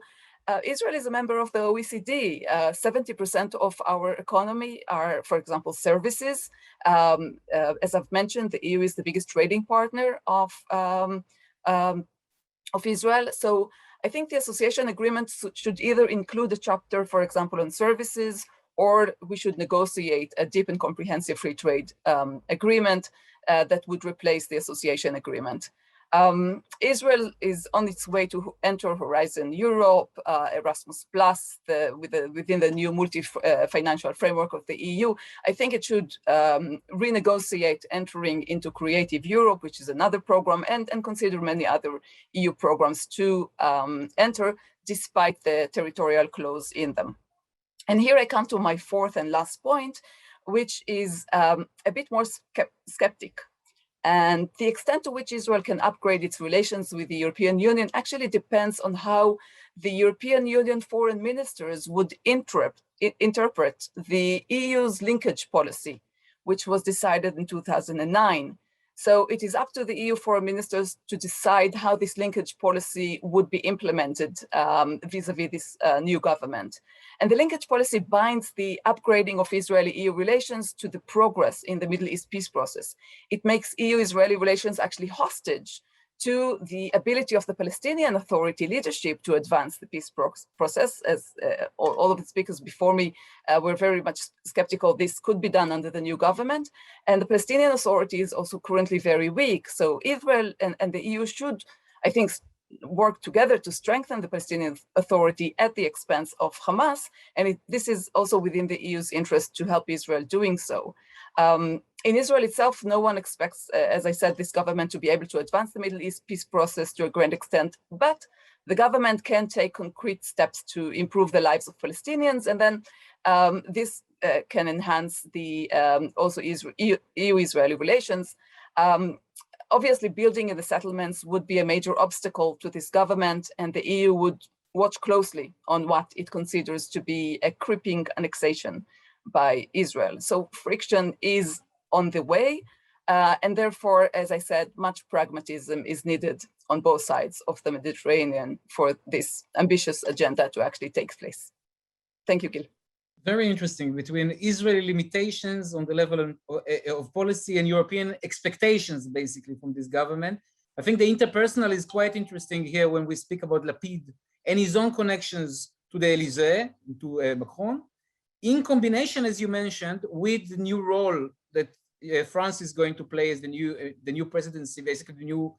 Israel is a member of the OECD. 70% of our economy are, for example, services. As I've mentioned, the EU is the biggest trading partner of Israel. So I think the association agreement should either include a chapter, for example, on services, or we should negotiate a deep and comprehensive free trade agreement that would replace the association agreement. Israel is on its way to enter Horizon Europe, Erasmus Plus, within the new multi-financial framework of the EU. I think it should renegotiate entering into Creative Europe, which is another program, and consider many other EU programs to enter, despite the territorial clause in them. And here I come to my fourth and last point, which is a bit more skeptic. And the extent to which Israel can upgrade its relations with the European Union actually depends on how the European Union foreign ministers would interpret the EU's linkage policy, which was decided in 2009. So it is up to the EU foreign ministers to decide how this linkage policy would be implemented vis-a-vis this new government. And the linkage policy binds the upgrading of Israeli-EU relations to the progress in the Middle East peace process. It makes EU-Israeli relations actually hostage to the ability of the Palestinian Authority leadership to advance the peace process. As all of the speakers before me were very much skeptical this could be done under the new government. And the Palestinian Authority is also currently very weak. So Israel and the EU should, I think, work together to strengthen the Palestinian Authority at the expense of Hamas. And this is also within the EU's interest to help Israel doing so. In Israel itself, no one expects, as I said, this government to be able to advance the Middle East peace process to a grand extent, but the government can take concrete steps to improve the lives of Palestinians, and then this can enhance the also EU-Israeli relations. Obviously, building in the settlements would be a major obstacle to this government, and the EU would watch closely on what it considers to be a creeping annexation by Israel. So friction is on the way, and therefore, as I said, much pragmatism is needed on both sides of the Mediterranean for this ambitious agenda to actually take place. Thank you, Gil. Very interesting, between Israeli limitations on the level of policy and European expectations, basically, from this government. I think the interpersonal is quite interesting here when we speak about Lapid and his own connections to the Elysee, to Macron, in combination, as you mentioned, with the new role that France is going to play as the new presidency, basically the new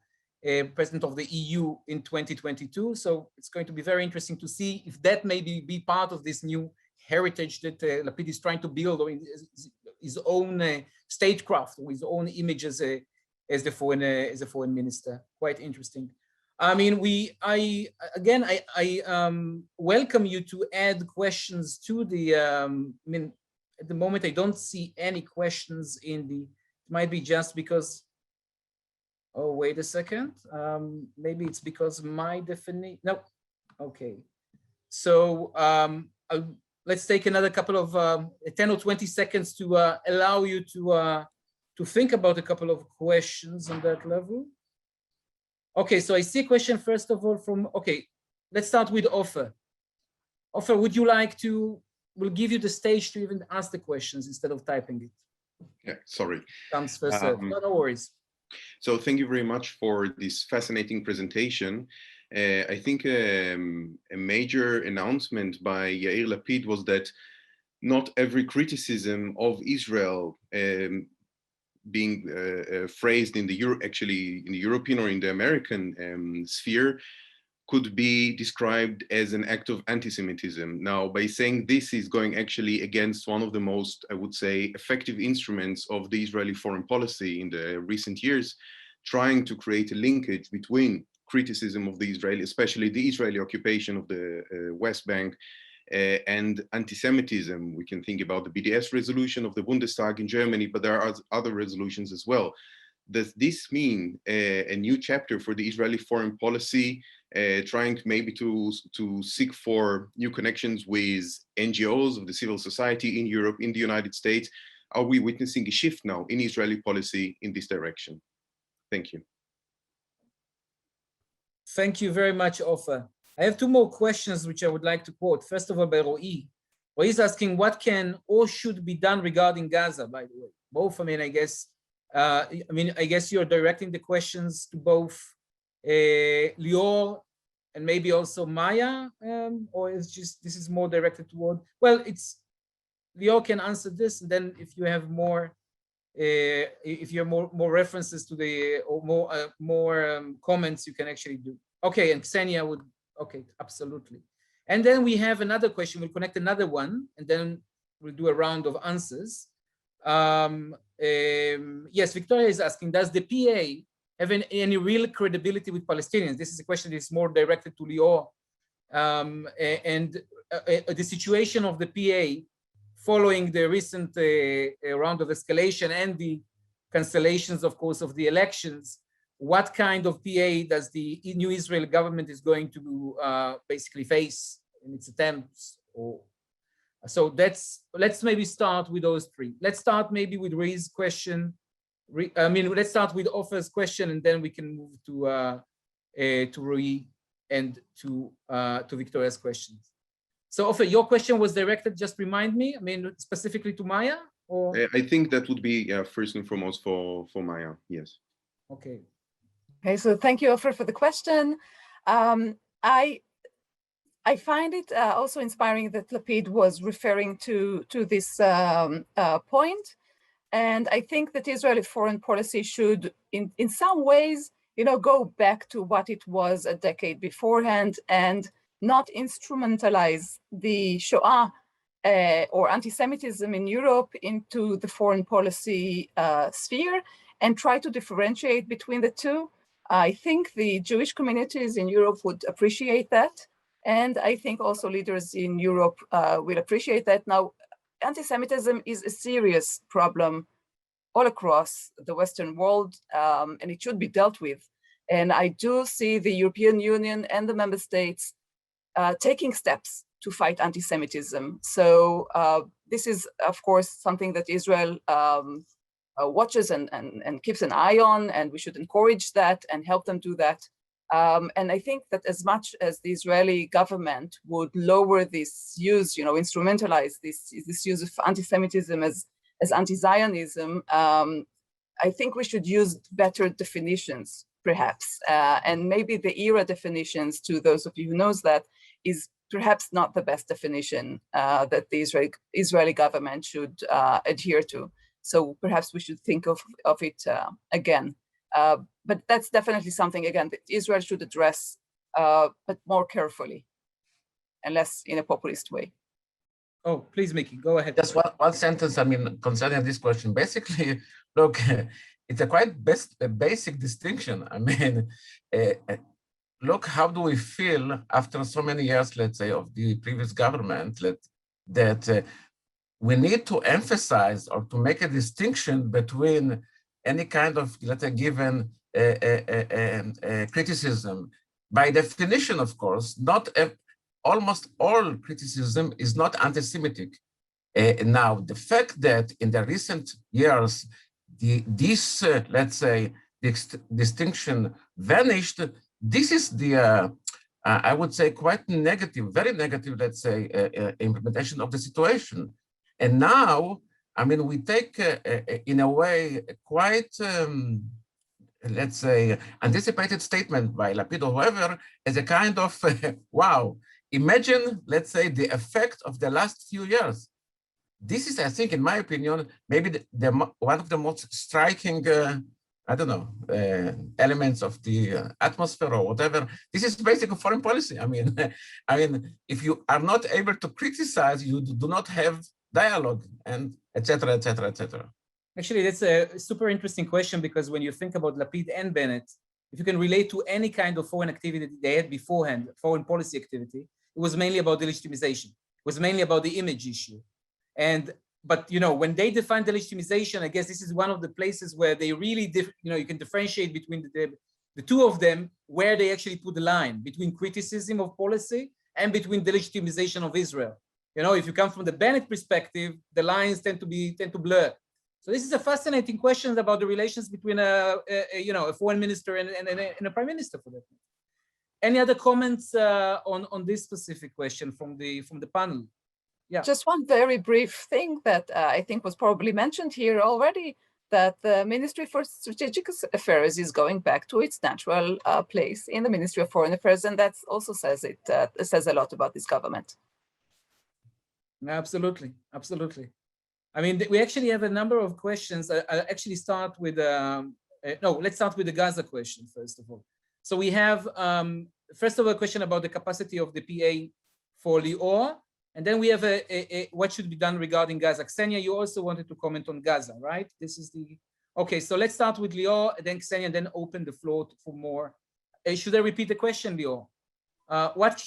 president of the EU in 2022. So it's going to be very interesting to see if that maybe be part of this new heritage that Lapid is trying to build, or his own statecraft, or his own image as a foreign minister. Quite interesting. I mean, I welcome you to add questions to the. I mean, at the moment I don't see any questions in the. It might be just because. Oh, wait a second. Maybe it's because my definition. No. Okay. So let's take another couple of 10 or 20 seconds to allow you to think about a couple of questions on that level. Okay, so I see a question first of all from, okay, let's start with Ofer. Ofer, would you like to, we'll give you the stage to even ask the questions instead of typing it. Yeah, sorry. Comes first, no worries. So thank you very much for this fascinating presentation. I think a major announcement by Yair Lapid was that not every criticism of Israel being phrased in the European or in the American sphere could be described as an act of anti-Semitism. Now, by saying this is going actually against one of the most, I would say, effective instruments of the Israeli foreign policy in the recent years, trying to create a linkage between criticism of the Israeli, especially the Israeli occupation of the West Bank, and anti-Semitism. We can think about the BDS resolution of the Bundestag in Germany, but there are other resolutions as well. Does this mean a new chapter for the Israeli foreign policy, trying maybe to seek for new connections with NGOs of the civil society in Europe, in the United States? Are we witnessing a shift now in Israeli policy in this direction? Thank you. Thank you very much, Ofer. I have two more questions which I would like to quote. First of all, by Ro'i. Ro'i is asking what can or should be done regarding Gaza, by the way. Both, I mean, I guess you're directing the questions to both Lior and maybe also Maya, or it's just, this is more directed toward, well, it's, Lior can answer this, and then if you have more, if you have more references to the, or more comments, you can actually do. Okay, and Ksenia would, okay, absolutely. And then we have another question, we'll connect another one, and then we'll do a round of answers. Yes, Victoria is asking, does the PA have any real credibility with Palestinians? This is a question that's more directed to Lior. And the situation of the PA following the recent round of escalation and the cancellations, of course, of the elections, what kind of PA does the new Israeli government is going to basically face in its attempts? Or so let's maybe start with those three. Let's start maybe with Rui's question. Let's start with Ofer's question, and then we can move to Rui and to Victoria's questions. So Ofer, your question was directed, just remind me, I mean, specifically to Maya? Or? I think that would be first and foremost for Maya, yes. Okay. Okay, so thank you, Ofer, for the question. I find it also inspiring that Lapid was referring to this point. And I think that Israeli foreign policy should, in some ways, go back to what it was a decade beforehand and not instrumentalize the Shoah or anti-Semitism in Europe into the foreign policy sphere and try to differentiate between the two. I think the Jewish communities in Europe would appreciate that. And I think also leaders in Europe will appreciate that. Now, anti-Semitism is a serious problem all across the Western world, and it should be dealt with. And I do see the European Union and the member states taking steps to fight anti-Semitism. So this is, of course, something that Israel watches and keeps an eye on, and we should encourage that and help them do that. And I think that as much as the Israeli government would lower this use, instrumentalize this use of anti-Semitism as anti-Zionism, I think we should use better definitions, perhaps. And maybe the era definitions, to those of you who knows that, is perhaps not the best definition that the Israeli government should adhere to. So perhaps we should think of it again. But that's definitely something, again, that Israel should address, but more carefully and less in a populist way. Oh, please, Mickey, go ahead. Just one sentence, I mean, concerning this question. Basically, look, it's a quite basic distinction. I mean, look, how do we feel after so many years, let's say, of the previous government, that we need to emphasize or to make a distinction between any kind of, let's say, given criticism. By definition, of course, almost all criticism is not anti-Semitic. Now, the fact that in the recent years, this, let's say, distinction vanished, this is the, I would say, quite negative, very negative, let's say, implementation of the situation. And now, I mean, we take, in a way, quite, let's say, anticipated statement by Lapid or whoever as a kind of, wow, imagine, let's say, the effect of the last few years. This is, I think, in my opinion, maybe one of the most striking, I don't know, elements of the atmosphere or whatever. This is basically foreign policy. I mean, if you are not able to criticize, you do not have dialogue, and et cetera, et cetera, et cetera. Actually, that's a super interesting question, because when you think about Lapid and Bennett, if you can relate to any kind of foreign activity they had beforehand, foreign policy activity, it was mainly about delegitimization. It was mainly about the image issue. But, you know, when they define delegitimization, I guess this is one of the places where they really, you can differentiate between the two of them, where they actually put the line between criticism of policy and between delegitimization of Israel. You know, if you come from the Bennett perspective, the lines tend to blur. So this is a fascinating question about the relations between a foreign minister and a prime minister, for that. Any other comments on this specific question from the panel? Yeah. Just one very brief thing that I think was probably mentioned here already, that the Ministry for Strategic Affairs is going back to its natural place in the Ministry of Foreign Affairs, and that also says a lot about this government. Absolutely, absolutely. I mean, we actually have a number of questions. I'll actually start with, let's start with the Gaza question, first of all. So we have, first of all, a question about the capacity of the PA for Lior, and then we have what should be done regarding Gaza. Ksenia, you also wanted to comment on Gaza, right? This is the, okay, so let's start with Lior, and then Ksenia, and then open the floor for more. Should I repeat the question, Lior? What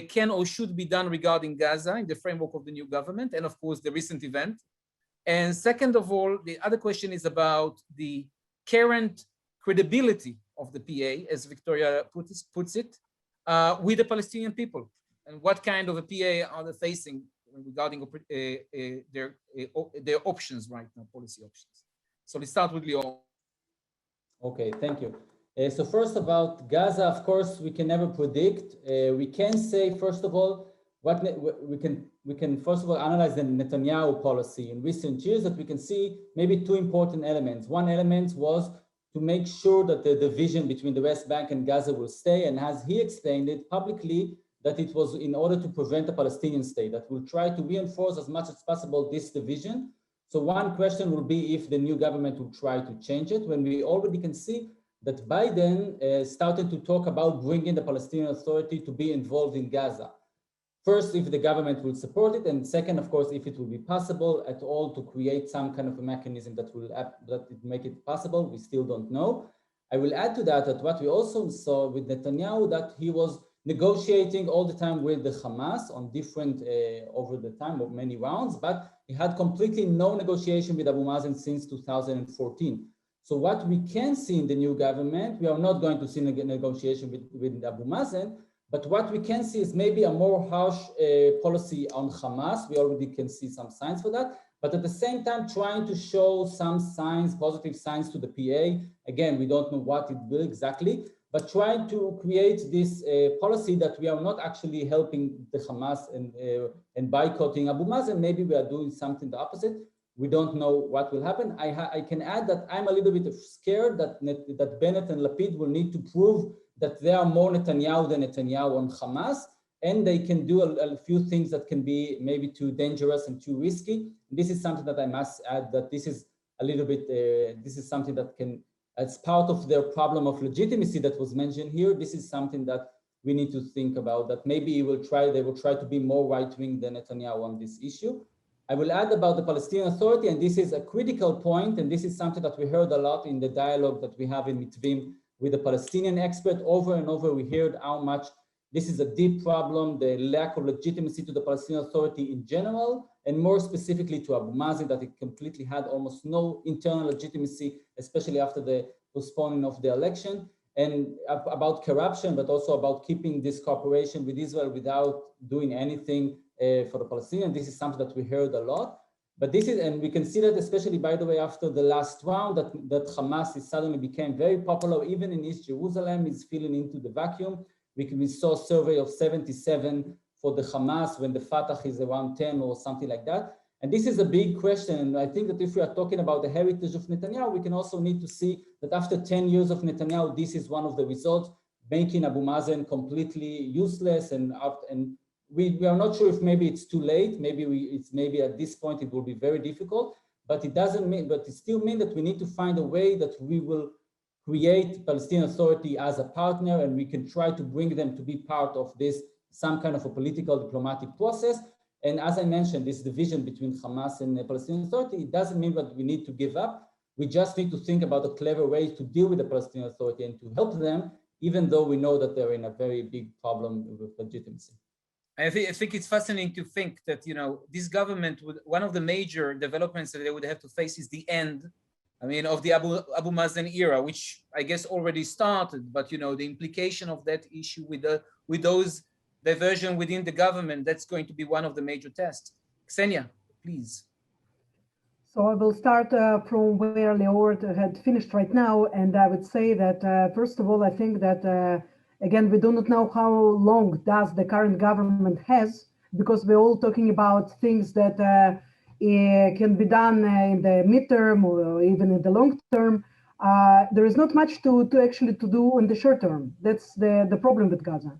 can or should be done regarding Gaza in the framework of the new government, and of course, the recent event? And second of all, the other question is about the current credibility of the PA, as Victoria puts it, with the Palestinian people. And what kind of a PA are they facing regarding their options right now, policy options? So let's start with Lior. Okay, thank you. So first about Gaza, of course, we can never predict. We can say, first of all, we can first of all analyze the Netanyahu policy in recent years, that we can see maybe two important elements. One element was to make sure that the division between the West Bank and Gaza will stay, and as he explained it publicly, that it was in order to prevent a Palestinian state, that will try to reinforce as much as possible this division. So one question will be if the new government will try to change it, when we already can see that Biden started to talk about bringing the Palestinian Authority to be involved in Gaza. First, if the government will support it, and second, of course, if it will be possible at all to create some kind of a mechanism that will make it possible, we still don't know. I will add to that what we also saw with Netanyahu, that he was negotiating all the time with the Hamas on different, over the time of many rounds, but he had completely no negotiation with Abu Mazen since 2014. So what we can see in the new government, we are not going to see negotiation with Abu Mazen, but what we can see is maybe a more harsh policy on Hamas. We already can see some signs for that, but at the same time trying to show some signs, positive signs to the PA. Again, we don't know what it will exactly, but trying to create this policy that we are not actually helping the Hamas and boycotting Abu Mazen. Maybe we are doing something the opposite. We don't know what will happen. I can add that I'm a little bit scared that Bennett and Lapid will need to prove that they are more Netanyahu than Netanyahu on Hamas, and they can do a few things that can be maybe too dangerous and too risky. This is something that I must add, that this is a little bit, this is something that can, as part of their problem of legitimacy that was mentioned here, this is something that we need to think about, that maybe they will try to be more right-wing than Netanyahu on this issue. I will add about the Palestinian Authority, and this is a critical point, and this is something that we heard a lot in the dialogue that we have in Mitvim with the Palestinian expert. Over and over, we heard how much this is a deep problem, the lack of legitimacy to the Palestinian Authority in general, and more specifically to Abu Mazen, that it completely had almost no internal legitimacy, especially after the postponing of the election, and about corruption, but also about keeping this cooperation with Israel without doing anything for the Palestinians. This is something that we heard a lot. But this is, and we can see that especially, by the way, after the last round, that Hamas suddenly became very popular, even in East Jerusalem, is filling into the vacuum. We saw a survey of 77 for the Hamas when the Fatah is around 10 or something like that. And this is a big question. And I think that if we are talking about the heritage of Netanyahu, we can also need to see that after 10 years of Netanyahu, this is one of the results, making Abu Mazen completely useless. And we are not sure if maybe it's too late. Maybe at this point it will be very difficult, but it still means that we need to find a way that we will create Palestinian Authority as a partner, and we can try to bring them to be part of this, some kind of a political diplomatic process. And as I mentioned, this division between Hamas and the Palestinian Authority, it doesn't mean that we need to give up. We just need to think about a clever way to deal with the Palestinian Authority and to help them, even though we know that they're in a very big problem with legitimacy. I think it's fascinating to think that, this government would, one of the major developments that they would have to face is the end, of the Abu Mazen era, which I guess already started, but, the implication of that issue with those diversion within the government, that's going to be one of the major tests. Ksenia, please. So I will start from where Lior had finished right now, and I would say that, first of all, I think that, again, we do not know how long does the current government has, because we're all talking about things that can be done in the midterm or even in the long term. There is not much to actually do in the short term. That's the problem with Gaza,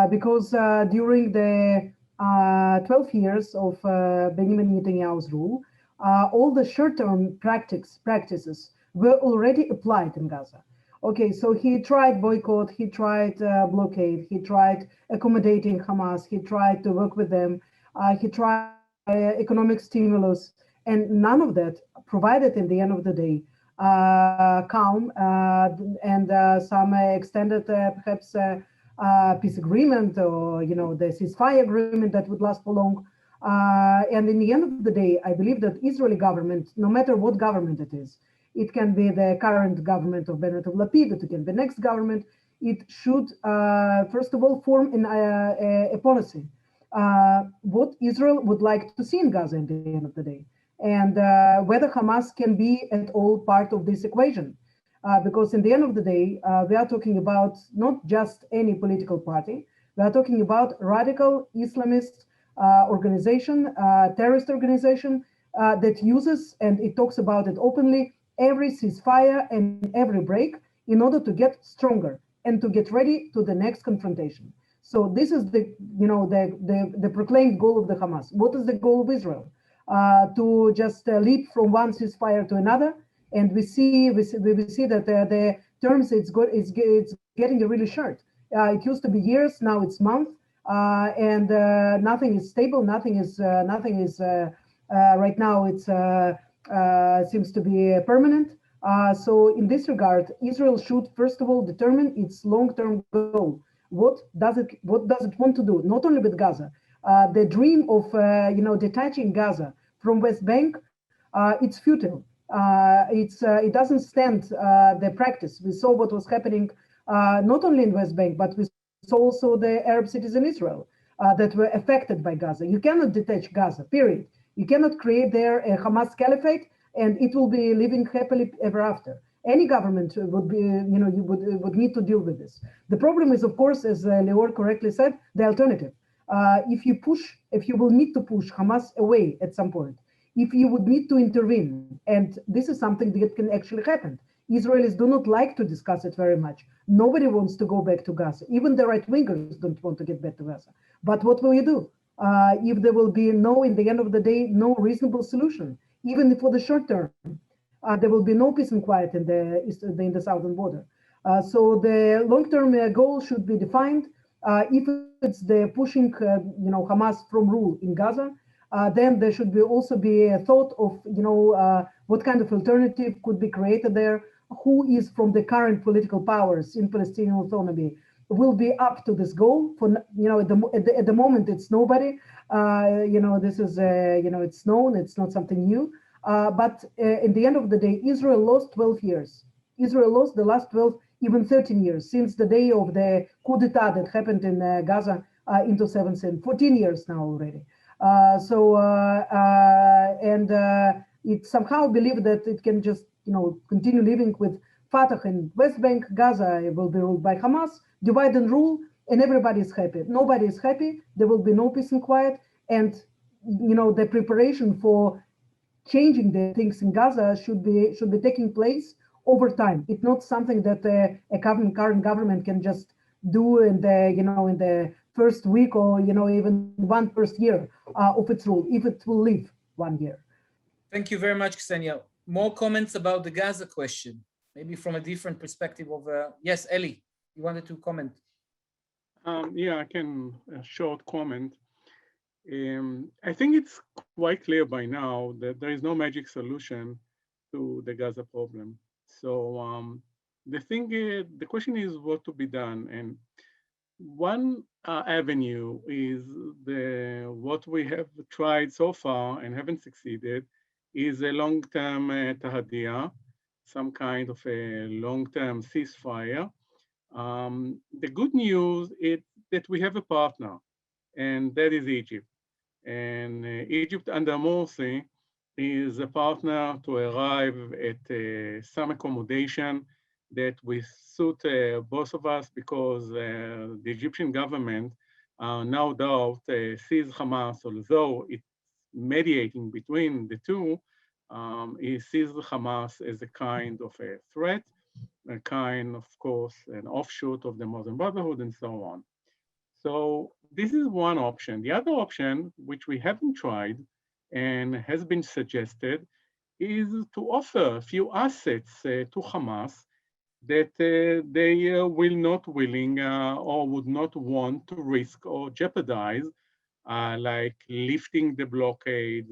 because during the 12 years of Benjamin Netanyahu's rule, all the short-term practices were already applied in Gaza. Okay, so he tried boycott, he tried blockade, he tried accommodating Hamas, he tried to work with them, he tried economic stimulus, and none of that provided, in the end of the day, calm and some extended perhaps peace agreement, or the ceasefire agreement that would last for long. And in the end of the day, I believe that Israeli government, no matter what government it is, it can be the current government of Bennett of Lapid, it can be the next government, it should, first of all, form a policy. What Israel would like to see in Gaza at the end of the day, and whether Hamas can be at all part of this equation. Because in the end of the day, we are talking about not just any political party, we are talking about radical Islamist organization, terrorist organization that uses, and it talks about it openly, every ceasefire and every break in order to get stronger and to get ready to the next confrontation. So this is the proclaimed goal of the Hamas. What is the goal of Israel? To just leap from one ceasefire to another, and we see that the terms it's getting really short. It used to be years, now it's months, and nothing is stable. Nothing is right now. It's seems to be permanent. So in this regard, Israel should first of all determine its long-term goal. What does it want to do? Not only with Gaza, the dream of detaching Gaza from West Bank, it's futile. It doesn't stand the practice. We saw what was happening not only in West Bank, but we saw also the Arab cities in Israel that were affected by Gaza. You cannot detach Gaza, period. You cannot create there a Hamas caliphate and it will be living happily ever after. Any government would be, would need to deal with this. The problem is, of course, as Lior correctly said, the alternative. If you will need to push Hamas away at some point, if you would need to intervene, and this is something that can actually happen. Israelis do not like to discuss it very much. Nobody wants to go back to Gaza. Even the right-wingers don't want to get back to Gaza. But what will you do? If there will be in the end of the day, no reasonable solution, even for the short term, there will be no peace and quiet in the southern border. So the long-term goal should be defined. If it's the pushing, Hamas from rule in Gaza, then there should also be a thought of, what kind of alternative could be created there. Who is from the current political powers in Palestinian autonomy will be up to this goal. For at the moment, it's nobody. This is it's known. It's not something new. But in the end of the day, Israel lost 12 years. Israel lost the last 12, even 13 years since the day of the coup d'etat that happened in Gaza in 2007. 14 years now already. It somehow believed that it can just continue living with Fatah in West Bank. Gaza will be ruled by Hamas, divide and rule, and everybody is happy. Nobody is happy. There will be no peace and quiet. And the preparation for changing the things in Gaza should be taking place over time. It's not something that a current government can just do in the first week or even one first year of its rule, if it will live 1 year. Thank you very much, Ksenia. More comments about the Gaza question, maybe from a different perspective of, yes, Elie, you wanted to comment? Yeah, I can, a short comment. I think it's quite clear by now that there is no magic solution to the Gaza problem. So the question is what to be done. And one avenue is what we have tried so far and haven't succeeded is a long-term tahadiyah, some kind of a long-term ceasefire. The good news is that we have a partner, and that is Egypt. And Egypt under Morsi is a partner to arrive at some accommodation that will suit both of us, because the Egyptian government no doubt sees Hamas, although it's mediating between the two, it sees Hamas as a kind of a threat, a kind, of course, an offshoot of the Muslim Brotherhood and so on. So this is one option. The other option, which we haven't tried and has been suggested, is to offer a few assets to Hamas that they will not willing or would not want to risk or jeopardize, like lifting the blockade,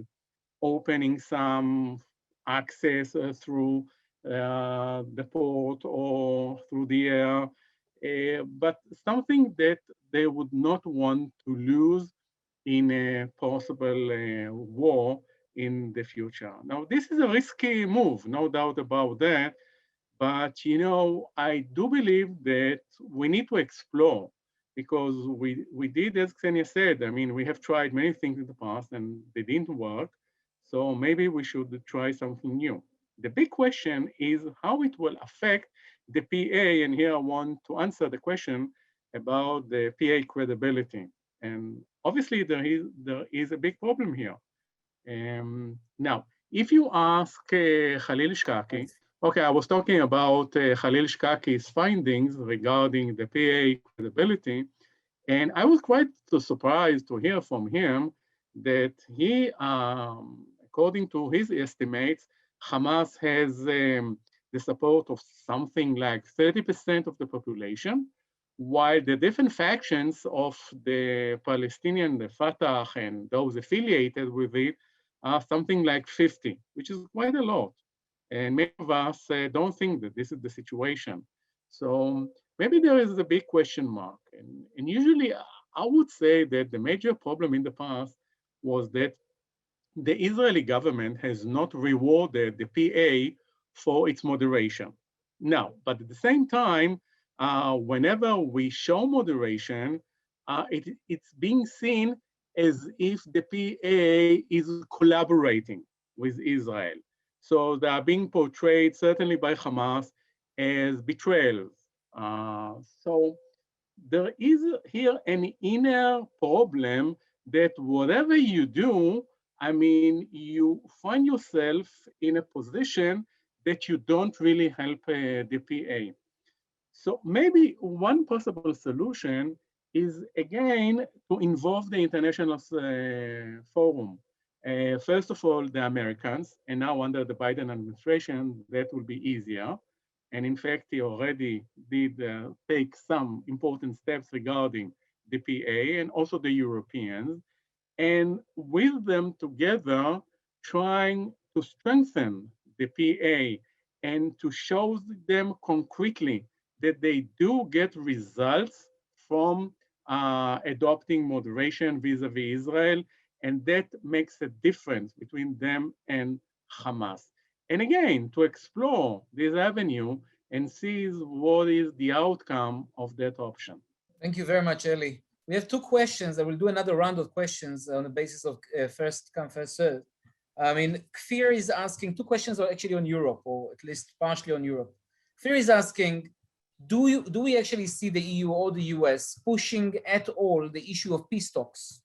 opening some access through the port or through the air, but something that they would not want to lose in a possible war in the future. Now, this is a risky move, no doubt about that, but I do believe that we need to explore, because we did, as Ksenia said, I mean, we have tried many things in the past and they didn't work, so maybe we should try something new. The big question is how it will affect the PA, and here I want to answer the question about the PA credibility. And obviously there is a big problem here. Now, if you ask Khalil Shkaki, okay, I was talking about Khalil Shkaki's findings regarding the PA credibility, and I was quite surprised to hear from him that he, according to his estimates, Hamas has the support of something like 30% of the population, while the different factions of the Palestinian, the Fatah, and those affiliated with it are something like 50, which is quite a lot. And many of us don't think that this is the situation. So maybe there is a big question mark. And usually I would say that the major problem in the past was that the Israeli government has not rewarded the PA for its moderation. Now, but at the same time, whenever we show moderation, it's being seen as if the PA is collaborating with Israel. So they are being portrayed, certainly by Hamas, as betrayals. So there is here an inner problem that whatever you do, I mean, you find yourself in a position that you don't really help the PA. So maybe one possible solution is, again, to involve the international forum First of all, the Americans, and now under the Biden administration, that will be easier. And in fact, he already did take some important steps regarding the PA and also the Europeans. And with them together, trying to strengthen the PA and to show them concretely that they do get results from adopting moderation vis-a-vis Israel, and that makes a difference between them and Hamas. And again, to explore this avenue and see what is the outcome of that option. Thank you very much, Elie. We have two questions. I will do another round of questions on the basis of first come, first served. I mean, Kfir is asking, two questions are actually on Europe, or at least partially on Europe. Kfir is asking, do we actually see the EU or the US pushing at all the issue of peace talks,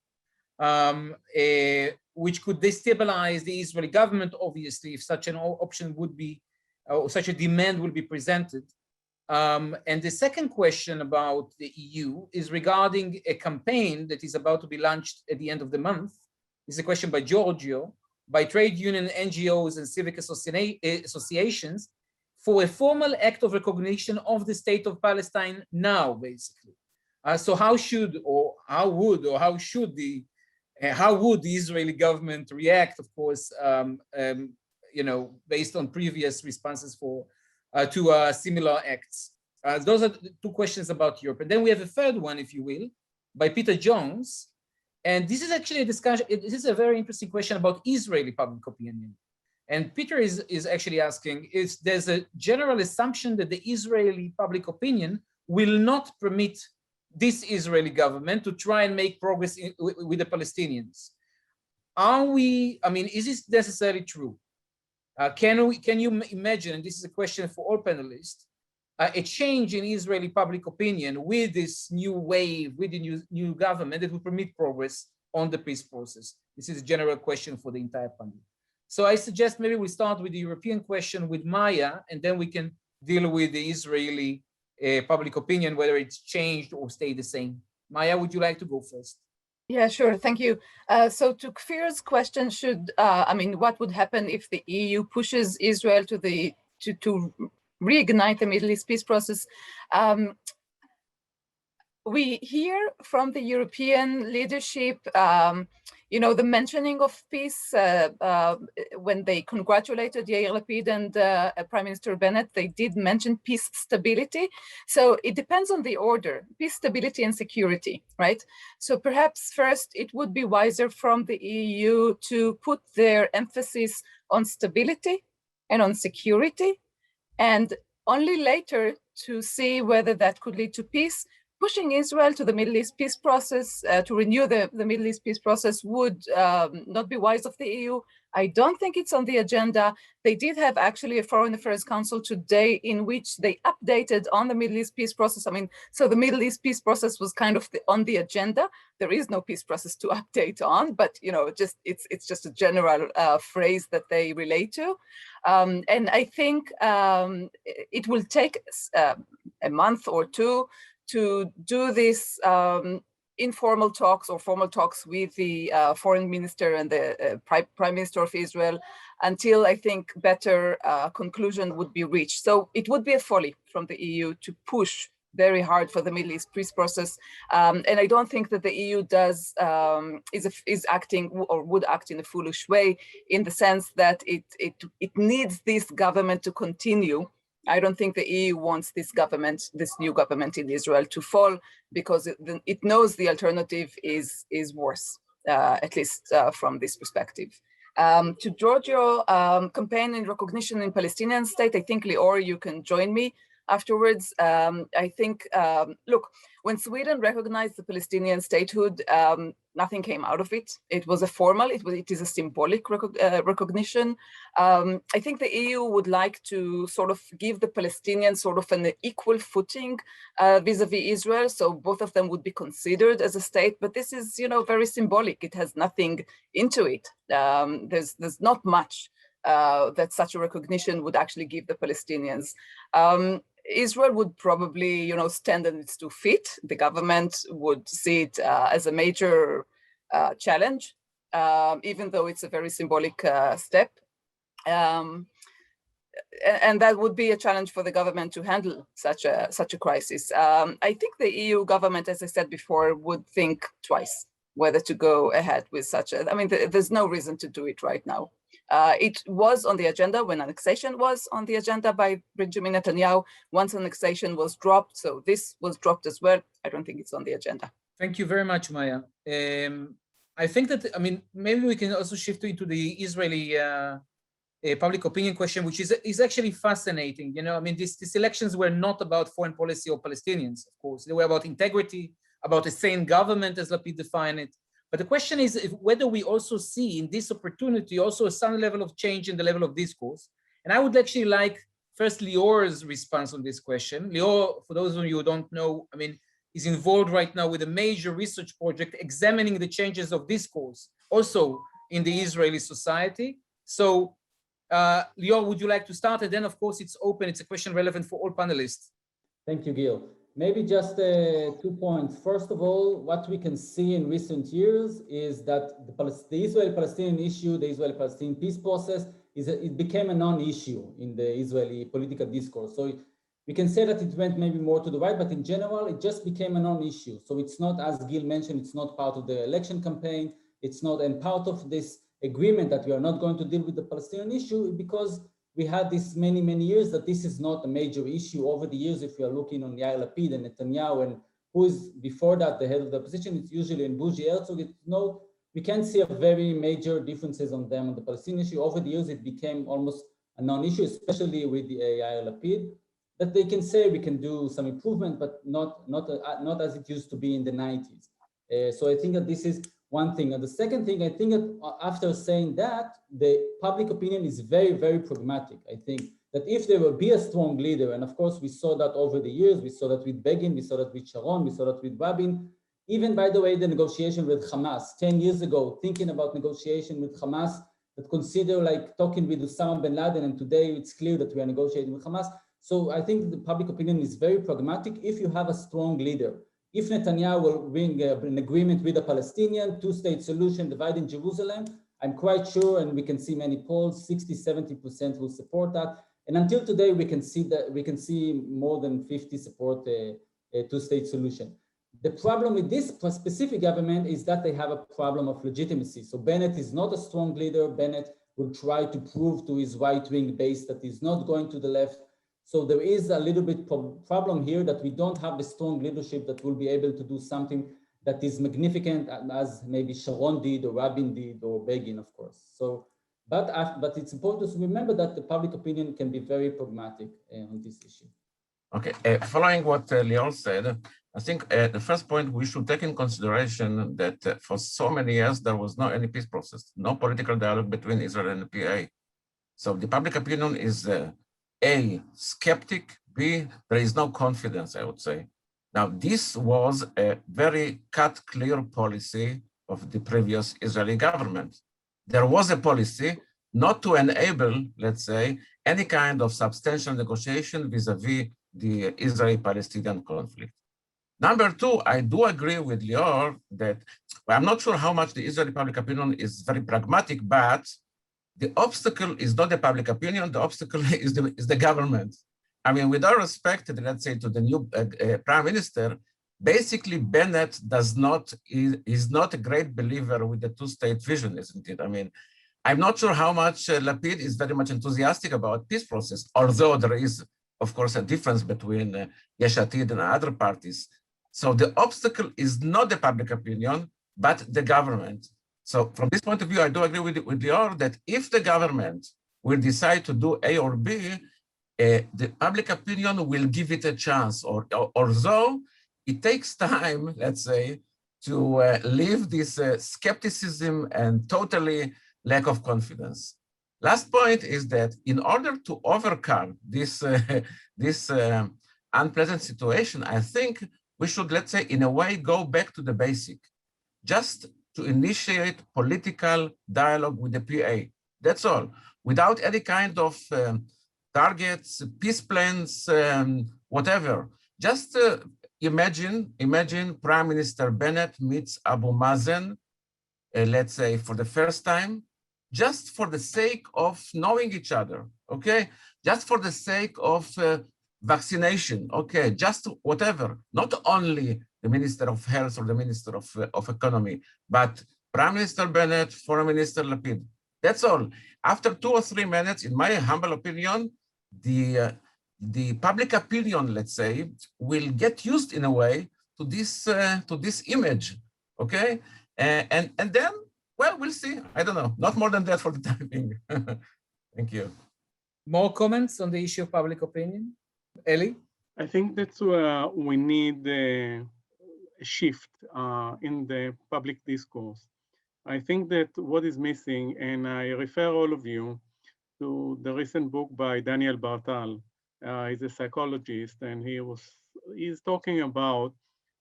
which could destabilize the Israeli government, obviously, if such an option would be, or such a demand will be presented? And the second question about the EU is regarding a campaign that is about to be launched at the end of the month. It's a question by Giorgio, by trade union, NGOs, and civic associations for a formal act of recognition of the state of Palestine now, basically. So how should the Israeli government react, of course, based on previous responses to similar acts? Those are the two questions about Europe. And then we have a third one, if you will, by Peter Jones. And this is actually a discussion, this is a very interesting question about Israeli public opinion. And Peter is actually asking, there's a general assumption that the Israeli public opinion will not permit this Israeli government to try and make progress with the Palestinians. Is this necessarily true? Can you imagine, and this is a question for all panelists, a change in Israeli public opinion with this new wave, with the new government that will permit progress on the peace process? This is a general question for the entire panel. So I suggest maybe we start with the European question with Maya, and then we can deal with the Israeli public opinion, whether it's changed or stayed the same. Maya, would you like to go first? Yeah, sure. Thank you. So to Kfir's question, what would happen if the EU pushes Israel to reignite the Middle East peace process? We hear from the European leadership, the mentioning of peace when they congratulated Yair Lapid and Prime Minister Bennett, they did mention peace stability. So it depends on the order, peace, stability, and security, right? So perhaps first it would be wiser from the EU to put their emphasis on stability and on security, and only later to see whether that could lead to peace. Pushing Israel to the Middle East peace process, to renew the Middle East peace process would not be wise of the EU. I don't think it's on the agenda. They did have actually a Foreign Affairs Council today in which they updated on the Middle East peace process. So the Middle East peace process was kind of on the agenda. There is no peace process to update on, but it's just a general phrase that they relate to. And I think it will take a month or two to do this informal talks or formal talks with the foreign minister and the prime minister of Israel until I think better conclusion would be reached. So it would be a folly from the EU to push very hard for the Middle East peace process. And I don't think that the EU is acting or would act in a foolish way, in the sense that it needs this government to continue. I don't think the EU wants this new government in Israel to fall, because it knows the alternative is worse, at least from this perspective. To Giorgio, campaign and recognition in Palestinian state, I think, Lior, you can join me afterwards. I think, look, when Sweden recognized the Palestinian statehood, nothing came out of it. It was a formal, it is a symbolic recognition. I think the EU would like to sort of give the Palestinians sort of an equal footing vis-a-vis Israel. So both of them would be considered as a state, but this is, very symbolic. It has nothing into it. There's not much that such a recognition would actually give the Palestinians. Israel would probably, stand on its 2 feet. The government would see it as a major challenge. even though it's a very symbolic step. And that would be a challenge for the government to handle such a crisis. I think the EU government, as I said before, would think twice whether to go ahead with such a, I mean, there's no reason to do it right now. It was on the agenda when annexation was on the agenda by Benjamin Netanyahu. Once annexation was dropped, so this was dropped as well. I don't think it's on the agenda. Thank you very much, Maya. I think that, I mean, maybe we can also shift into the Israeli public opinion question, which is actually fascinating. You know, I mean, these elections were not about foreign policy or Palestinians, of course. They were about integrity, about a sane government, as Lapid defined it. But the question is whether we also see in this opportunity also some level of change in the level of discourse. And I would actually like first Lior's response on this question. Lior, for those of you who don't know, I mean, is involved right now with a major research project examining the changes of discourse also in the Israeli society. So Lior, would you like to start? And then of course it's open, it's a question relevant for all panelists. Thank you, Gil. Maybe just 2 points. First of all, what we can see in recent years is that the Israeli-Palestinian issue, the Israeli-Palestinian peace process, it became a non-issue in the Israeli political discourse. So we can say that it went maybe more to the right, but in general, it just became a non-issue. So it's not, as Gil mentioned, it's not part of the election campaign. It's not, and part of this agreement that we are not going to deal with the Palestinian issue because we had this many years that this is not a major issue over the years. If you are looking on Yair Lapid and Netanyahu and who is before that the head of the opposition, it's usually in Bougie Herzog. We can't see a very major differences on them on the Palestinian issue. Over the years, it became almost a non-issue, especially with the Yair Lapid, that they can say we can do some improvement, but not as it used to be in the 90s. So I think that this is one thing. And the second thing, I think that after saying that, the public opinion is very pragmatic. I think that if there will be a strong leader, and of course we saw that over the years, we saw that with Begin, we saw that with Sharon, we saw that with Rabin, even by the way, the negotiation with Hamas 10 years ago, thinking about negotiation with Hamas that consider like talking with Osama bin Laden, and today it's clear that we are negotiating with Hamas. So I think the public opinion is very pragmatic if you have a strong leader. If Netanyahu will bring an agreement with the Palestinian, two-state solution, dividing Jerusalem, I'm quite sure, and we can see many polls, 60–70% will support that. And until today, we can see more than 50 support a two-state solution. The problem with this specific government is that they have a problem of legitimacy. So Bennett is not a strong leader. Bennett will try to prove to his right-wing base that he's not going to the left. So there is a little bit problem here that we don't have the strong leadership that will be able to do something that is magnificent as maybe Sharon did or Rabin did or Begin, of course. So, but it's important to remember that the public opinion can be very pragmatic on this issue. Okay, following what Lior said, I think the first point we should take in consideration that for so many years there was no any peace process, no political dialogue between Israel and the PA. So the public opinion is A, skeptic, B, there is no confidence, I would say. Now, this was a very clear policy of the previous Israeli government. There was a policy not to enable, let's say, any kind of substantial negotiation vis-a-vis the Israeli-Palestinian conflict. Number two, I do agree with Lior that I'm not sure how much the Israeli public opinion is very pragmatic, but the obstacle is not the public opinion, the obstacle is the government. I mean, with all respect, let's say, to the new prime minister, basically Bennett is not a great believer with the two-state vision, isn't it? I mean, I'm not sure how much Lapid is very much enthusiastic about peace process, although there is, of course, a difference between Yesh Atid and other parties. So the obstacle is not the public opinion, but the government. So from this point of view, I do agree with Lior that if the government will decide to do A or B, the public opinion will give it a chance, although it takes time, let's say, to leave this skepticism and totally lack of confidence. Last point is that in order to overcome this unpleasant situation, I think we should, let's say, in a way, go back to the basic, just to initiate political dialogue with the PA. That's all, without any kind of targets, peace plans, whatever. Just imagine Prime Minister Bennett meets Abu Mazen let's say, for the first time, just for the sake of knowing each other, okay? Just for the sake of vaccination, okay? Just whatever, not only the Minister of Health or the Minister of Economy, but Prime Minister Bennett, Foreign Minister Lapid. That's all. After 2 or 3 minutes, in my humble opinion, the public opinion, let's say, will get used in a way to this image, okay? And then, well, we'll see. I don't know. Not more than that for the time being. Thank you. More comments on the issue of public opinion? Elie? I think that we need a shift in the public discourse. I think that what is missing, and I refer all of you to the recent book by Daniel Bartal. He's a psychologist, and he's talking about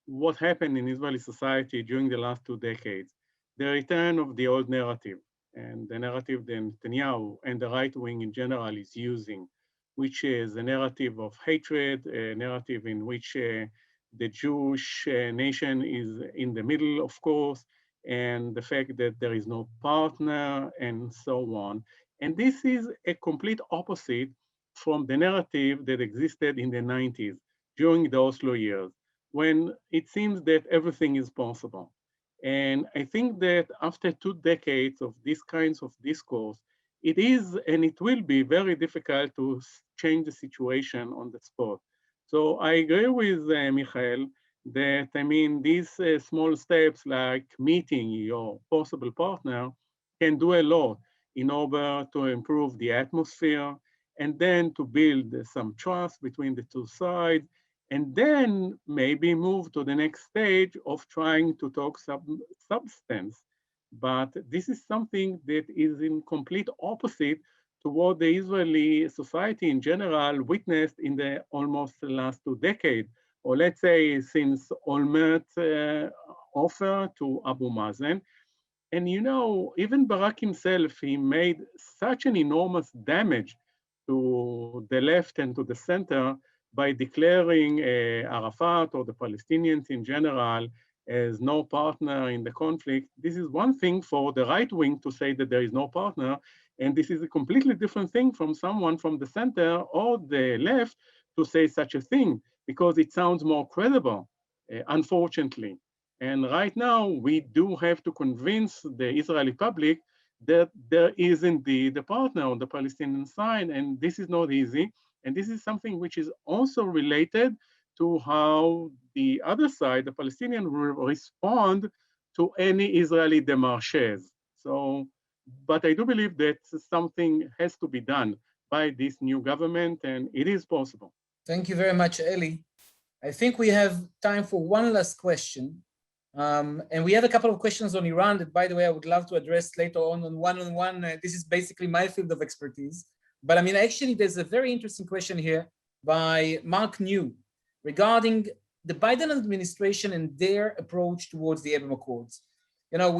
what happened in Israeli society during the last 2 decades. The return of the old narrative, and the narrative that Netanyahu and the right wing in general is using, which is a narrative of hatred, a narrative in which the Jewish nation is in the middle, of course, and the fact that there is no partner and so on. And this is a complete opposite from the narrative that existed in the 90s during the Oslo years, when it seems that everything is possible. And I think that after 2 decades of these kinds of discourse, it is and it will be very difficult to change the situation on the spot. So I agree with Michael that, I mean, these small steps like meeting your possible partner can do a lot in order to improve the atmosphere and then to build some trust between the two sides, and then maybe move to the next stage of trying to talk substance. But this is something that is in complete opposite to what the Israeli society in general witnessed in the almost last 2 decades, or let's say since Olmert's offer to Abu Mazen. And you know, even Barak himself, he made such an enormous damage to the left and to the center by declaring Arafat or the Palestinians in general as no partner in the conflict. This is one thing for the right wing to say that there is no partner, and this is a completely different thing from someone from the center or the left to say such a thing, because it sounds more credible, unfortunately. And right now, we do have to convince the Israeli public that there is indeed a partner on the Palestinian side, and this is not easy. And this is something which is also related to how the other side, the Palestinian, will respond to any Israeli démarches. So, but I do believe that something has to be done by this new government, and it is possible. Thank you very much, Elie. I think we have time for one last question. And we have a couple of questions on Iran that, by the way, I would love to address later on one-on-one. This is basically my field of expertise. But I mean, actually, there's a very interesting question here by Mark New regarding the Biden administration and their approach towards the Abraham Accords. You know,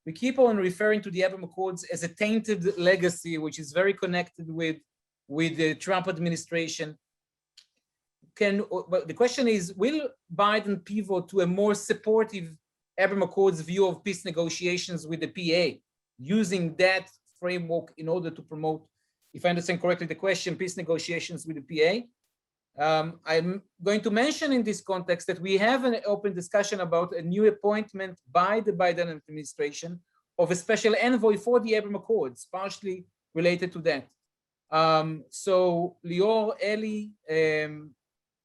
we keep on referring to the Abraham Accords as a tainted legacy, which is very connected with the Trump administration. But the question is, will Biden pivot to a more supportive Abraham Accords view of peace negotiations with the PA, using that framework in order to promote, if I understand correctly the question, peace negotiations with the PA? I'm going to mention in this context that we have an open discussion about a new appointment by the Biden administration of a special envoy for the Abraham Accords, partially related to that. So Lior, Elie,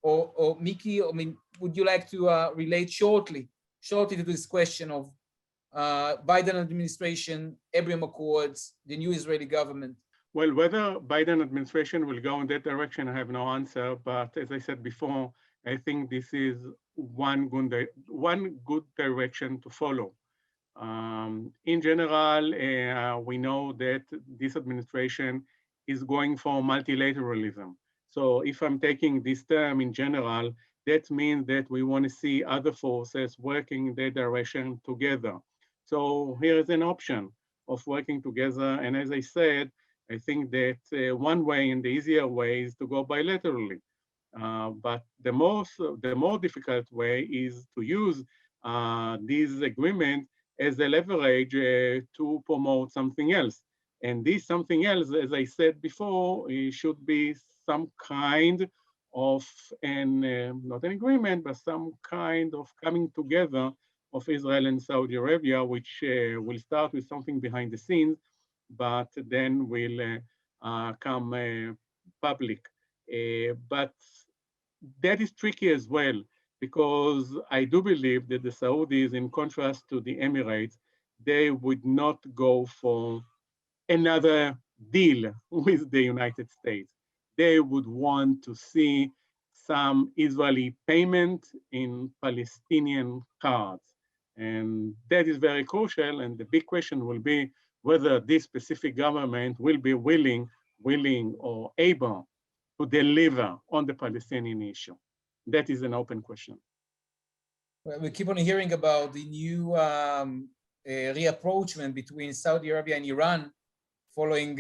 or Miki, I mean, would you like to relate shortly to this question of Biden administration, Abraham Accords, the new Israeli government? Well, whether Biden administration will go in that direction, I have no answer. But as I said before, I think this is one good direction to follow. In general, we know that this administration is going for multilateralism. So if I'm taking this term in general, that means that we want to see other forces working in that direction together. So here is an option of working together. And as I said, I think that one way and the easier way is to go bilaterally. But the more difficult way is to use these agreements as a leverage to promote something else. And this something else, as I said before, it should be some kind of not an agreement, but some kind of coming together of Israel and Saudi Arabia, which will start with something behind the scenes, but then will come public. But that is tricky as well, because I do believe that the Saudis, in contrast to the Emirates, they would not go for another deal with the United States. They would want to see some Israeli payment in Palestinian cards. And that is very crucial. And the big question will be whether this specific government will be willing or able to deliver on the Palestinian issue. That is an open question. Well, we keep on hearing about the new reapproachment between Saudi Arabia and Iran following,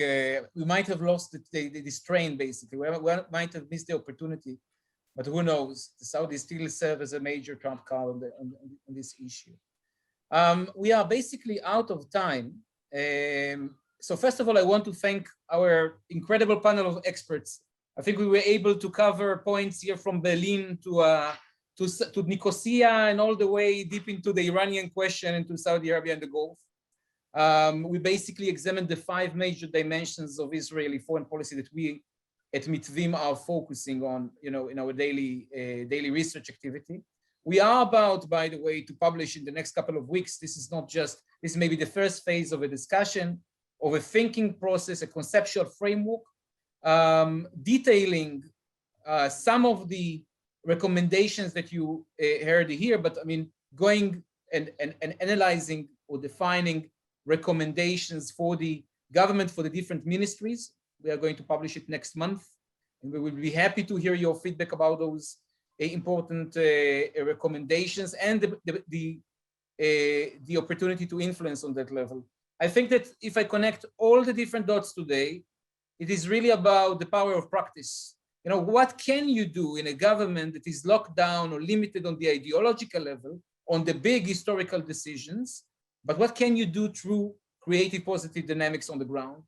we might have lost this train, basically. We might have missed the opportunity, but who knows? The Saudis still serve as a major trump card on this issue. We are basically out of time. So first of all, I want to thank our incredible panel of experts. I think we were able to cover points here from Berlin to Nicosia and all the way deep into the Iranian question and to Saudi Arabia and the Gulf. We basically examined the 5 major dimensions of Israeli foreign policy that we at Mitvim are focusing on, in our daily research activity. We are about, by the way, to publish in the next couple of weeks. This may be the first phase of a discussion, of a thinking process, a conceptual framework, detailing some of the recommendations that you heard here, but I mean, going and analyzing or defining recommendations for the government, for the different ministries. We are going to publish it next month, and we will be happy to hear your feedback about those important recommendations and the opportunity to influence on that level. I think that if I connect all the different dots today, it is really about the power of practice. What can you do in a government that is locked down or limited on the ideological level, on the big historical decisions, but what can you do through creative, positive dynamics on the ground?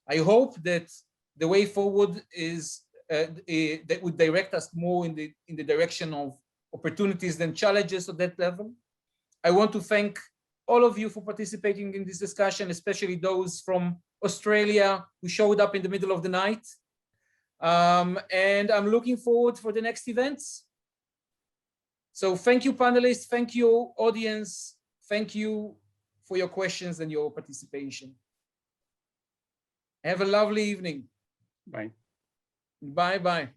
I hope that the way forward is that would direct us more in the direction of opportunities than challenges at that level. I want to thank all of you for participating in this discussion, especially those from Australia who showed up in the middle of the night. And I'm looking forward for the next events. So thank you, panelists. Thank you, audience. Thank you for your questions and your participation. Have a lovely evening. Bye. Bye-bye.